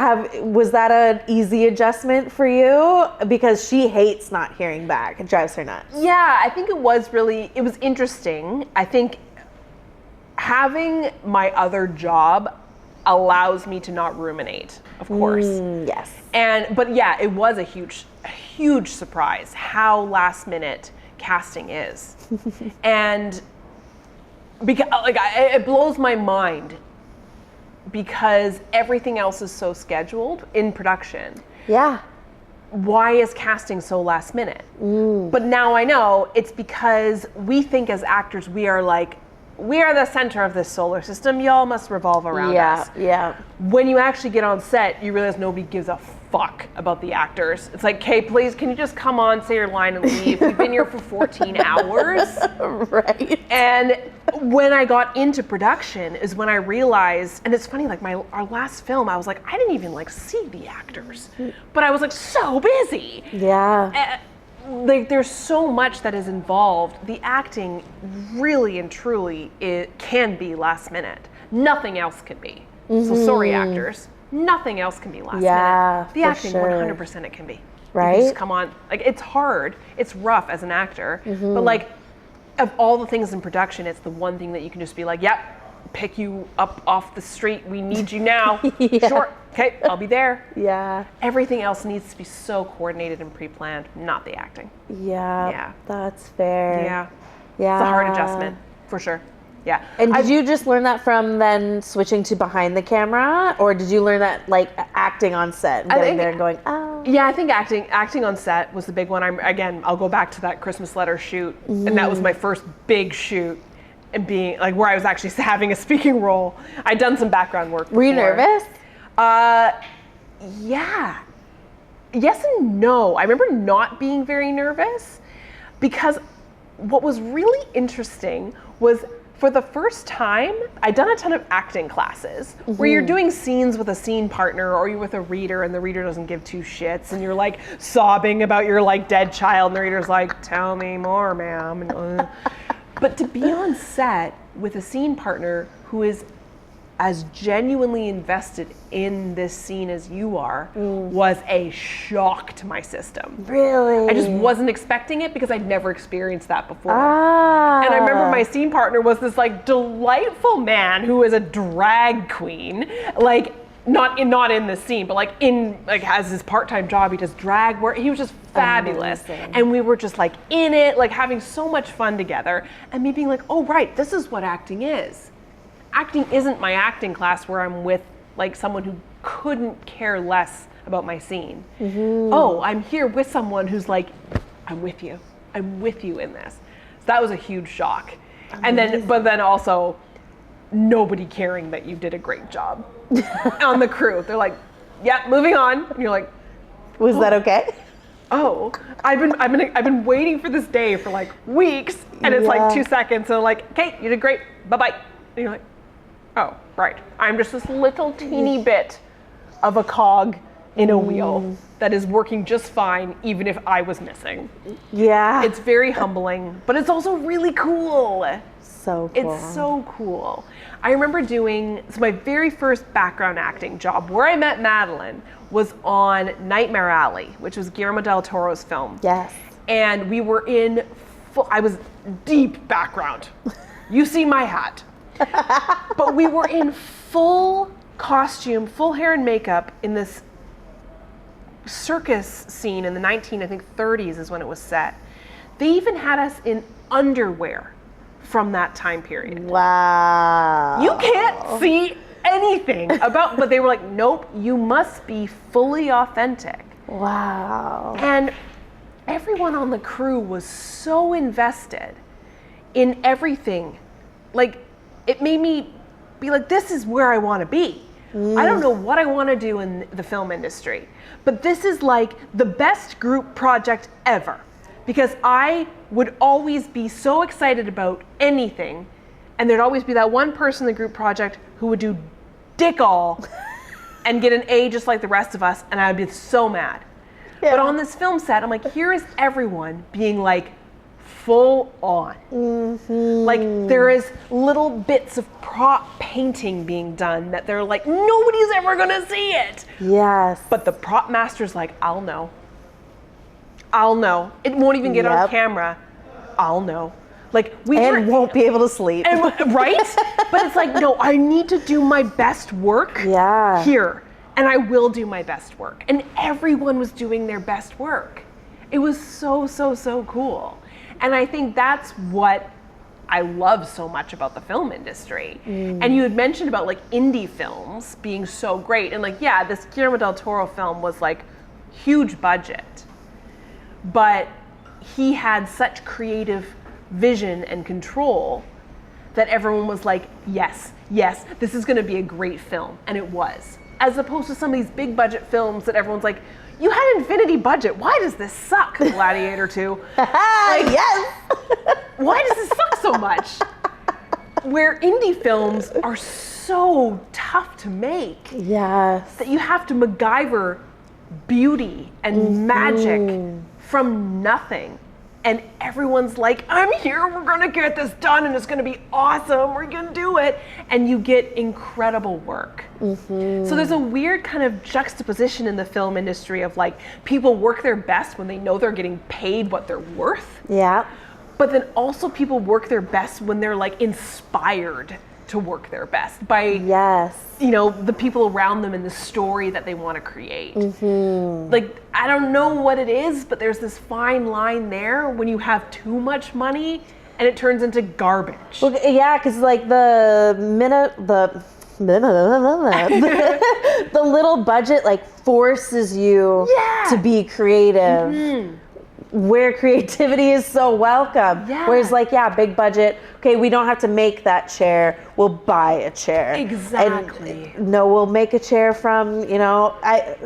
was that an easy adjustment for you? Because she hates not hearing back. It drives her nuts. Yeah, I think it was interesting. I think having my other job allows me to not ruminate, of course. Yes. But yeah, it was a huge surprise how last minute casting is. And because it blows my mind because everything else is so scheduled in production. Yeah. Why is casting so last minute? But now I know it's because we think as actors we are the center of this solar system. Y'all must revolve around us. Yeah. When you actually get on set, you realize nobody gives a fuck about the actors. It's like, okay, please, can you just come on, say your line, and leave? We've been here for 14 hours. Right. And when I got into production is when I realized, and it's funny, like our last film, I was like, I didn't even see the actors, but I was like so busy. Yeah. There's so much that is involved. The acting really and truly can be last minute. Nothing else can be. So sorry, actors. Nothing else can be last minute. The acting, 100% it can be. Right. You just come on. It's hard. It's rough as an actor. But of all the things in production, it's the one thing that you can just be like, yep, pick you up off the street. We need you now. Sure. Okay, I'll be there. Yeah. Everything else needs to be so coordinated and pre-planned, not the acting. Yeah. That's fair. Yeah. Yeah. It's a hard adjustment, for sure. Yeah. And did you just learn that from then switching to behind the camera, or did you learn that acting on set and getting there and going, oh? Yeah, I think acting on set was the big one. I'll go back to that Christmas letter shoot, and that was my first big shoot, and being where I was actually having a speaking role. I'd done some background work before. Were you nervous? Yeah. Yes and no. I remember not being very nervous because what was really interesting was for the first time, I'd done a ton of acting classes where you're doing scenes with a scene partner or you're with a reader and the reader doesn't give two shits and you're sobbing about your dead child and the reader's like, tell me more, ma'am. But to be on set with a scene partner who is as genuinely invested in this scene as you are was a shock to my system. Really? I just wasn't expecting it because I'd never experienced that before. And I remember my scene partner was this delightful man who is a drag queen, not in this scene, but has his part-time job. He does drag work. He was just fabulous. Amazing. And we were just in it, having so much fun together. And me being oh right, this is what acting is. Acting isn't my acting class where I'm with someone who couldn't care less about my scene. Oh, I'm here with someone who's I'm with you. I'm with you in this. So that was a huge shock. And then, but then also nobody caring that you did a great job on the crew. They're like, yeah, moving on. And you're like, Was that okay? oh, I've been waiting for this day for like weeks, and it's like 2 seconds, and like, okay, you did great, bye-bye. And you're like, oh, right. I'm just this little teeny bit of a cog in a wheel that is working just fine, even if I was missing. Yeah. It's very humbling, but it's also really cool. So cool. It's so cool. I remember doing, so my very first background acting job where I met Madeline was on Nightmare Alley, which was Guillermo del Toro's film. Yes. And we were in I was deep background. You see my hat. But we were in full costume, full hair and makeup in this circus scene in the 30s is when it was set. They even had us in underwear from that time period. Wow. You can't see anything about, but they were like, nope, you must be fully authentic. Wow. And everyone on the crew was so invested in everything. Like, it made me be like, this is where I want to be. I don't know what I want to do in the film industry, but this is like the best group project ever. Because I would always be so excited about anything, and there'd always be that one person in the group project who would do dick all and get an A just like the rest of us, and I would be so mad. Yeah. But on this film set, I'm like, here is everyone being like full on. Like there is little bits of prop painting being done that they're like, nobody's ever gonna see it. Yes. But the prop master's like, I'll know. It won't even get on camera. I'll know. Like won't be able to sleep. And, right? But it's like, no, I need to do my best work here. And I will do my best work. And everyone was doing their best work. It was so, so, so cool. And I think that's what I love so much about the film industry. And you had mentioned about like indie films being so great. And like, yeah, this Guillermo del Toro film was like huge budget. But he had such creative vision and control that everyone was like, yes, this is gonna be a great film. And it was. As opposed to some of these big budget films that everyone's like, you had infinity budget, why does this suck, Gladiator 2? Yes! Why does this suck so much? Where indie films are so tough to make. Yes. That you have to MacGyver beauty and magic from nothing. And everyone's like, I'm here, we're gonna get this done and it's gonna be awesome, we're gonna do it. And you get incredible work. So there's a weird kind of juxtaposition in the film industry of like, people work their best when they know they're getting paid what they're worth. Yeah. But then also people work their best when they're like inspired to work their best by you know, the people around them and the story that they want to create. Like, I don't know what it is, but there's this fine line there when you have too much money and it turns into garbage. Well, yeah, because like the little budget like forces you to be creative. Where creativity is so welcome. Whereas like, big budget, okay, we don't have to make that chair, we'll buy a chair. Exactly. And, no, we'll make a chair from, you know,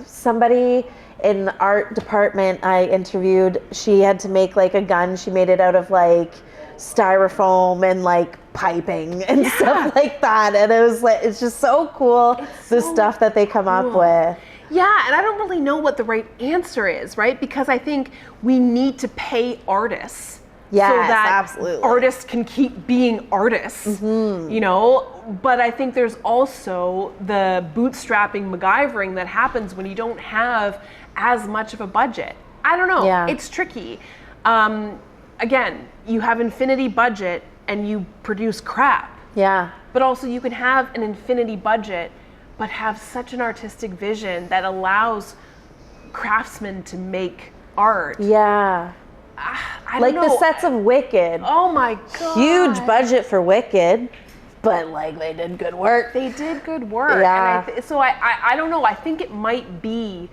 somebody in the art department I interviewed, she had to make like a gun, she made it out of like styrofoam and like piping and stuff like that. And it was like, it's just so cool, the stuff that they come up with. Yeah, and I don't really know what the right answer is, right? Because I think we need to pay artists so that artists can keep being artists, you know? But I think there's also the bootstrapping, MacGyvering that happens when you don't have as much of a budget. I don't know. It's tricky. Again, you have infinity budget and you produce crap. But also you can have an infinity budget but have such an artistic vision that allows craftsmen to make art. I like don't know. the sets of Wicked. Oh my God. Huge budget for Wicked, but like they did good work. They did good work. And so I don't know. I think it might be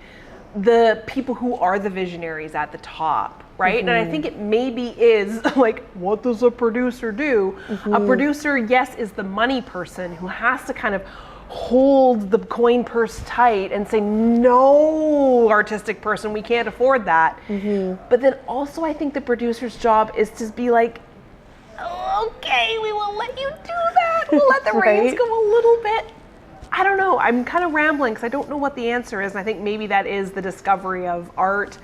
the people who are the visionaries at the top, right? And I think it maybe is like, what does a producer do? A producer, yes, is the money person who has to kind of hold the coin purse tight and say, no, artistic person, we can't afford that. But then also I think the producer's job is to be like, okay, we will let you do that. We'll let the reins go a little bit. I don't know. I'm kind of rambling because I don't know what the answer is. And I think maybe that is the discovery of art.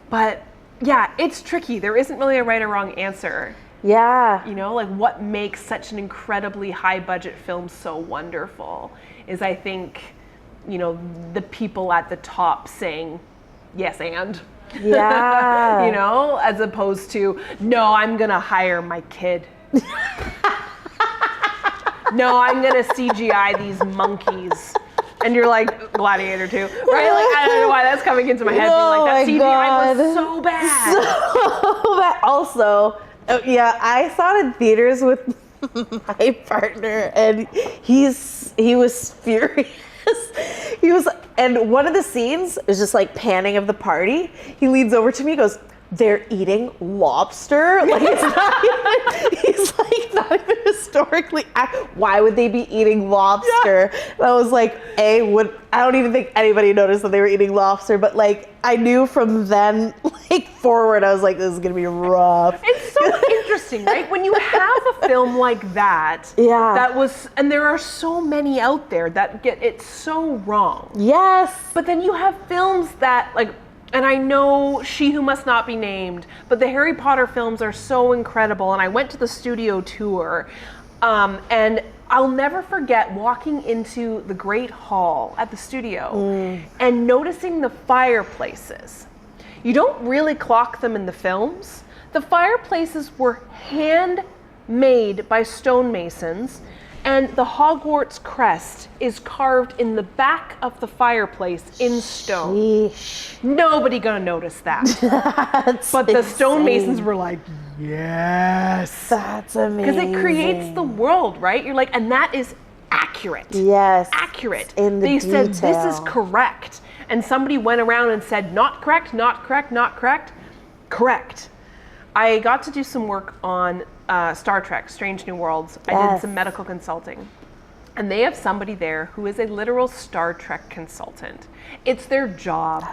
But yeah, it's tricky. There isn't really a right or wrong answer. Yeah. You know, like what makes such an incredibly high budget film so wonderful is, I think, you know, the people at the top saying yes and. Yeah. You know, as opposed to, no, I'm going to hire my kid. No, I'm going to CGI these monkeys. And you're like, Gladiator 2, right? Like, I don't know why that's coming into my head. Oh being like, that CGI God. was so bad. So bad. Also, yeah, I saw it in theaters with my partner, and he was furious. And one of the scenes is just like panning of the party. He leans over to me, goes, they're eating lobster? Like, it's not even, he's like, not even historically, why would they be eating lobster? And I was like, I don't even think anybody noticed that they were eating lobster, but like, I knew from then, like, forward, I was like, this is gonna be rough. It's so interesting, right? When you have a film like that, that was, and there are so many out there that get it so wrong. Yes. But then you have films that, like, and I know She Who Must Not Be Named, but the Harry Potter films are so incredible. And I went to the studio tour, and I'll never forget walking into the Great Hall at the studio and noticing the fireplaces. You don't really clock them in the films. The fireplaces were handmade by stonemasons, and the Hogwarts crest is carved in the back of the fireplace in stone. Sheesh. Nobody gonna notice that. But the stonemasons were like, yes. That's amazing. Because it creates the world, right? You're like, and that is accurate. Yes. Accurate. In the they said, this detail. is correct. And somebody went around and said, not correct, not correct, not correct. Correct. I got to do some work on Star Trek, Strange New Worlds. I did some medical consulting. And they have somebody there who is a literal Star Trek consultant. It's their job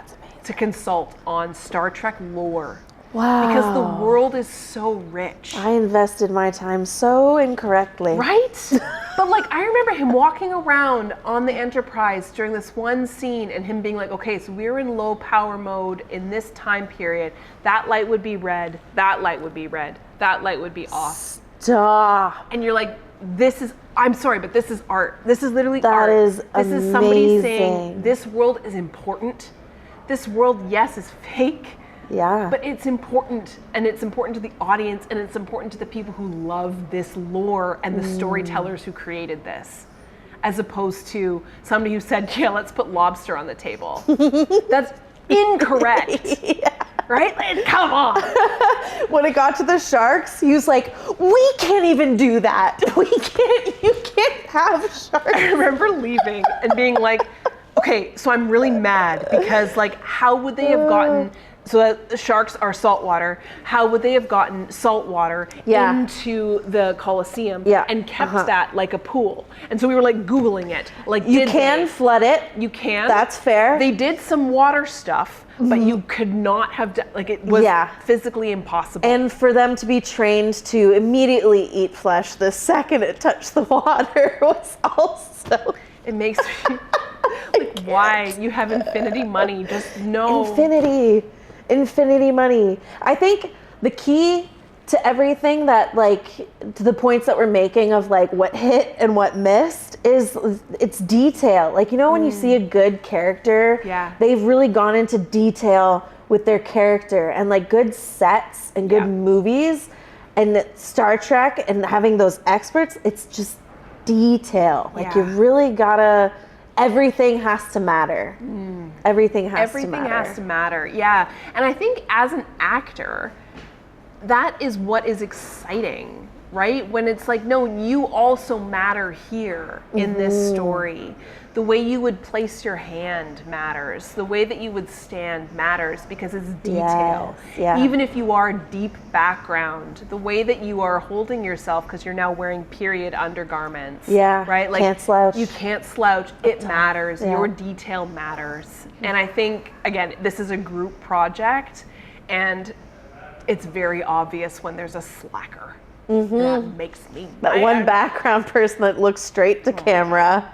to consult on Star Trek lore. Wow. Because the world is so rich. I invested my time so incorrectly. Right? But like, I remember him walking around on the Enterprise during this one scene and him being like, okay, so we're in low power mode in this time period. That light would be red. That light would be red. That light would be off. Stop. And you're like, this is, I'm sorry, but this is art. This is literally art. That is This is somebody saying, amazing. this world is important. This world, yes, is fake. Yeah. But it's important, and it's important to the audience, and it's important to the people who love this lore and the storytellers who created this, as opposed to somebody who said, yeah, let's put lobster on the table. That's incorrect. Right? Like, come on. When it got to the sharks, he was like, we can't even do that. You can't have sharks. I remember leaving and being like, okay, so I'm really mad because, like, how would they have gotten, so the sharks are saltwater, how would they have gotten saltwater into the Colosseum and kept that like a pool? And so we were like Googling it. Like, You can flood it. You can. That's fair. They did some water stuff, but you could not have done, like, it was physically impossible. And for them to be trained to immediately eat flesh the second it touched the water was also... It makes me, like, why? You have infinity money, just no. Infinity money. I think the key to everything that, like, to the points that we're making of like what hit and what missed is it's detail. Like, you know, when you see a good character, they've really gone into detail with their character, and like good sets and good movies and Star Trek and having those experts, it's just detail. Like, you really gotta, everything has to matter. Everything has to matter. Yeah. And I think as an actor, that is what is exciting right? When it's like, no, you also matter here in this story. The way you would place your hand matters. The way that you would stand matters because it's detail. Yes, yeah. Even if you are deep background, the way that you are holding yourself, because you're now wearing period undergarments. Yeah, Right? Like, can't slouch. you can't slouch. It matters. Yeah. Your detail matters. And I think, again, this is a group project, and it's very obvious when there's a slacker. That makes me That mad. one background person that looks straight to camera.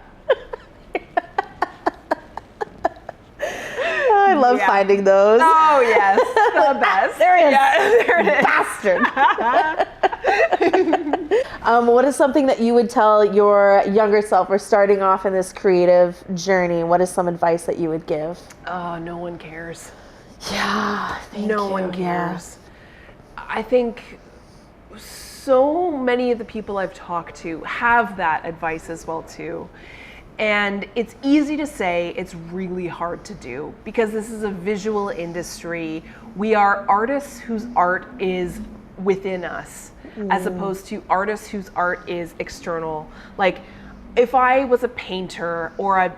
I love finding those. Oh, yes. The best. There it is. Yeah, there it is. Bastard. What is something that you would tell your younger self or starting off in this creative journey? What is some advice that you would give? Oh, no one cares. Yeah. No one cares. I think so many of the people I've talked to have that advice as well too. And it's easy to say, it's really hard to do because this is a visual industry. We are artists whose art is within us as opposed to artists whose art is external. Like if I was a painter or a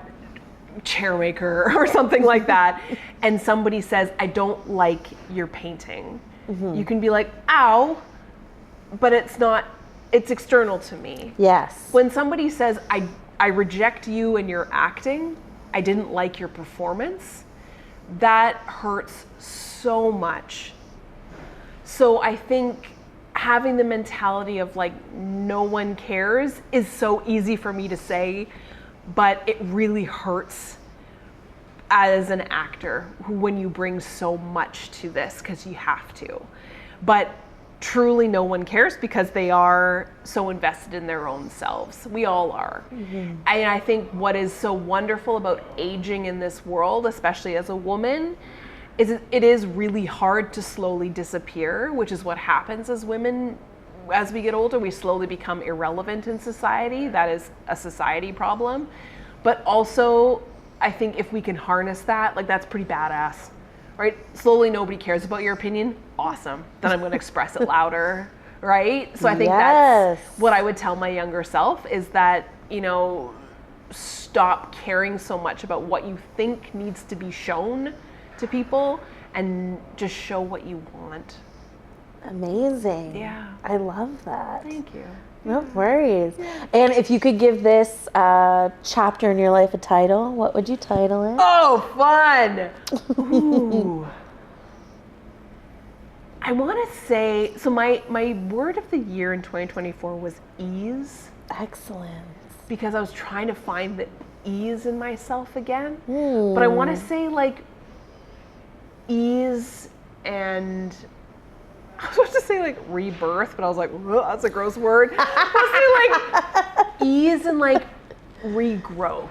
chair maker or something like that and somebody says, I don't like your painting, you can be like, ow, but it's not, it's external to me. Yes. When somebody says, I reject you and your acting, I didn't like your performance, that hurts so much. So I think having the mentality of like, no one cares is so easy for me to say, but it really hurts as an actor when you bring so much to this because you have to. But truly no one cares because they are so invested in their own selves. We all are. And I think what is so wonderful about aging in this world, especially as a woman, is it is really hard to slowly disappear, which is what happens as women. As we get older, we slowly become irrelevant in society. That is a society problem. But also, I think if we can harness that, like that's pretty badass. Right? Slowly nobody cares about your opinion. Awesome. Then I'm going to express it louder, right? So I think that's what I would tell my younger self is that, you know, stop caring so much about what you think needs to be shown to people and just show what you want. Amazing. Yeah. I love that. Thank you. No worries. And if you could give this chapter in your life a title, what would you title it? Oh, fun. Ooh. I want to say, so my word of the year in 2024 was ease. Excellent. Because I was trying to find the ease in myself again. But I want to say like ease and I was supposed to say like rebirth, but I was like, that's a gross word. I was say like ease and like regrowth.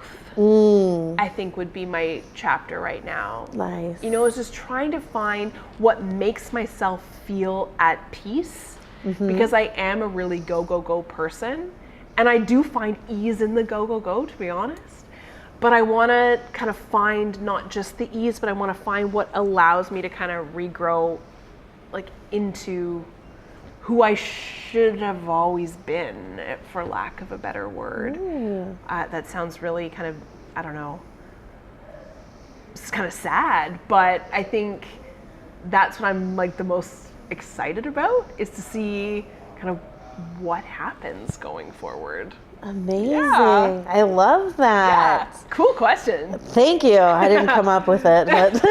I think would be my chapter right now. Nice. You know, it's just trying to find what makes myself feel at peace because I am a really go, go, go person. And I do find ease in the go, go, go, to be honest. But I want to kind of find not just the ease, but I want to find what allows me to kind of regrow like into who I should have always been, for lack of a better word. That sounds really kind of, I don't know, it's kind of sad, but I think that's what I'm like the most excited about is to see kind of what happens going forward. Amazing. Yeah. I love that. Yeah. Cool question. Thank you. I didn't come up with it, but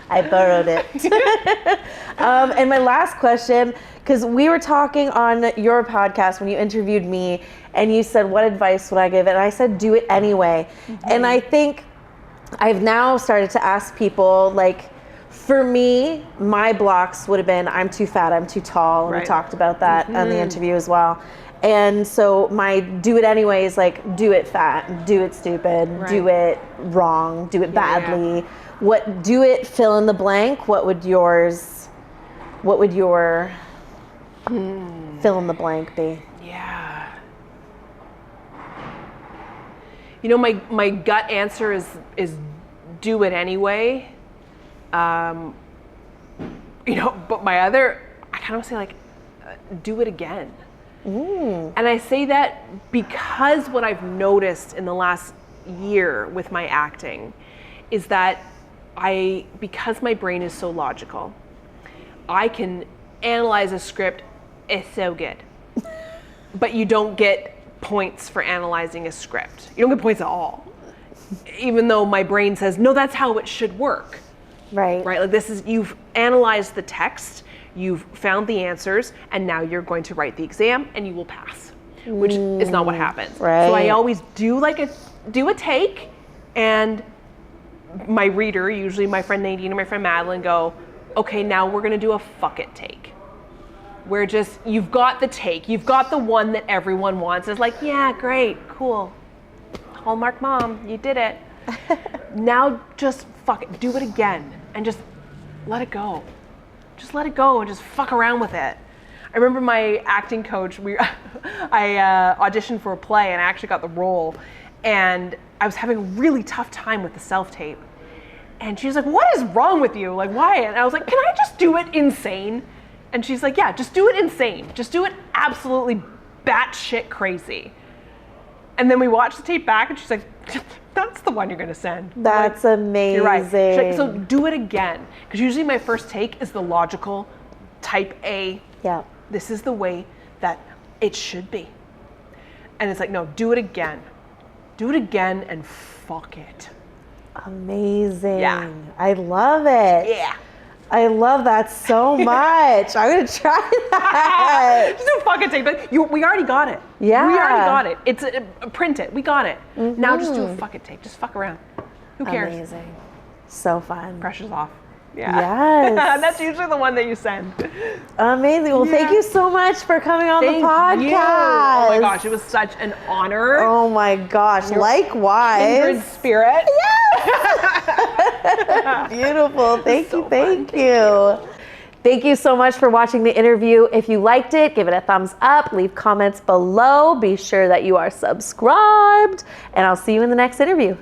I borrowed it. And my last question, because we were talking on your podcast when you interviewed me and you said, what advice would I give? And I said, do it anyway. And I think I've now started to ask people, like, for me, my blocks would have been, I'm too fat, I'm too tall. And we talked about that on the interview as well. And so my do it anyway is like, do it fat, do it stupid, do it wrong, do it badly. What, do it fill in the blank? What would your fill in the blank be? Yeah. You know, my gut answer is do it anyway. You know, but my other, I kind of say like, do it again. And I say that because what I've noticed in the last year with my acting is that because my brain is so logical, I can analyze a script. It's so good. But you don't get points for analyzing a script. You don't get points at all. Even though my brain says, no, that's how it should work. Right. Right? Like you've analyzed the text, you've found the answers, and now you're going to write the exam and you will pass, which is not what happens. Right. So I always do a take, and my reader, usually my friend Nadine and my friend Madeline, go, okay, now we're gonna do a fuck it take. Where you've got the take, you've got the one that everyone wants. It's like, yeah, great, cool. Hallmark mom, you did it. Now just fuck it, do it again, and just let it go. Just let it go and just fuck around with it. I remember my acting coach, I auditioned for a play and I actually got the role, and I was having a really tough time with the self-tape. And she was like, what is wrong with you? Like, why? And I was like, can I just do it insane? And she's like, yeah, just do it insane. Just do it absolutely batshit crazy. And then we watched the tape back and she's like, that's the one you're gonna send. That's amazing. You're right. She's like, so do it again. Because usually my first take is the logical type A. Yeah. This is the way that it should be. And it's like, no, do it again. Do it again and fuck it. Amazing. Yeah. I love it. Yeah. I love that so much. I'm gonna try that. Just do a fucking tape. But we already got it. Yeah. We already got it. It's print it. We got it. Now just do a fucking tape. Just fuck around. Who cares? Amazing. So fun. Pressure's off. Yeah. Yes. That's usually the one that you send. Amazing. Well, thank you so much for coming on the podcast. You. Oh my gosh, it was such an honor. Oh my gosh. Likewise. Kindred spirit. Beautiful. Thank you. Thank you so much for watching the interview. If you liked it, give it a thumbs up, leave comments below, be sure that you are subscribed, and I'll see you in the next interview.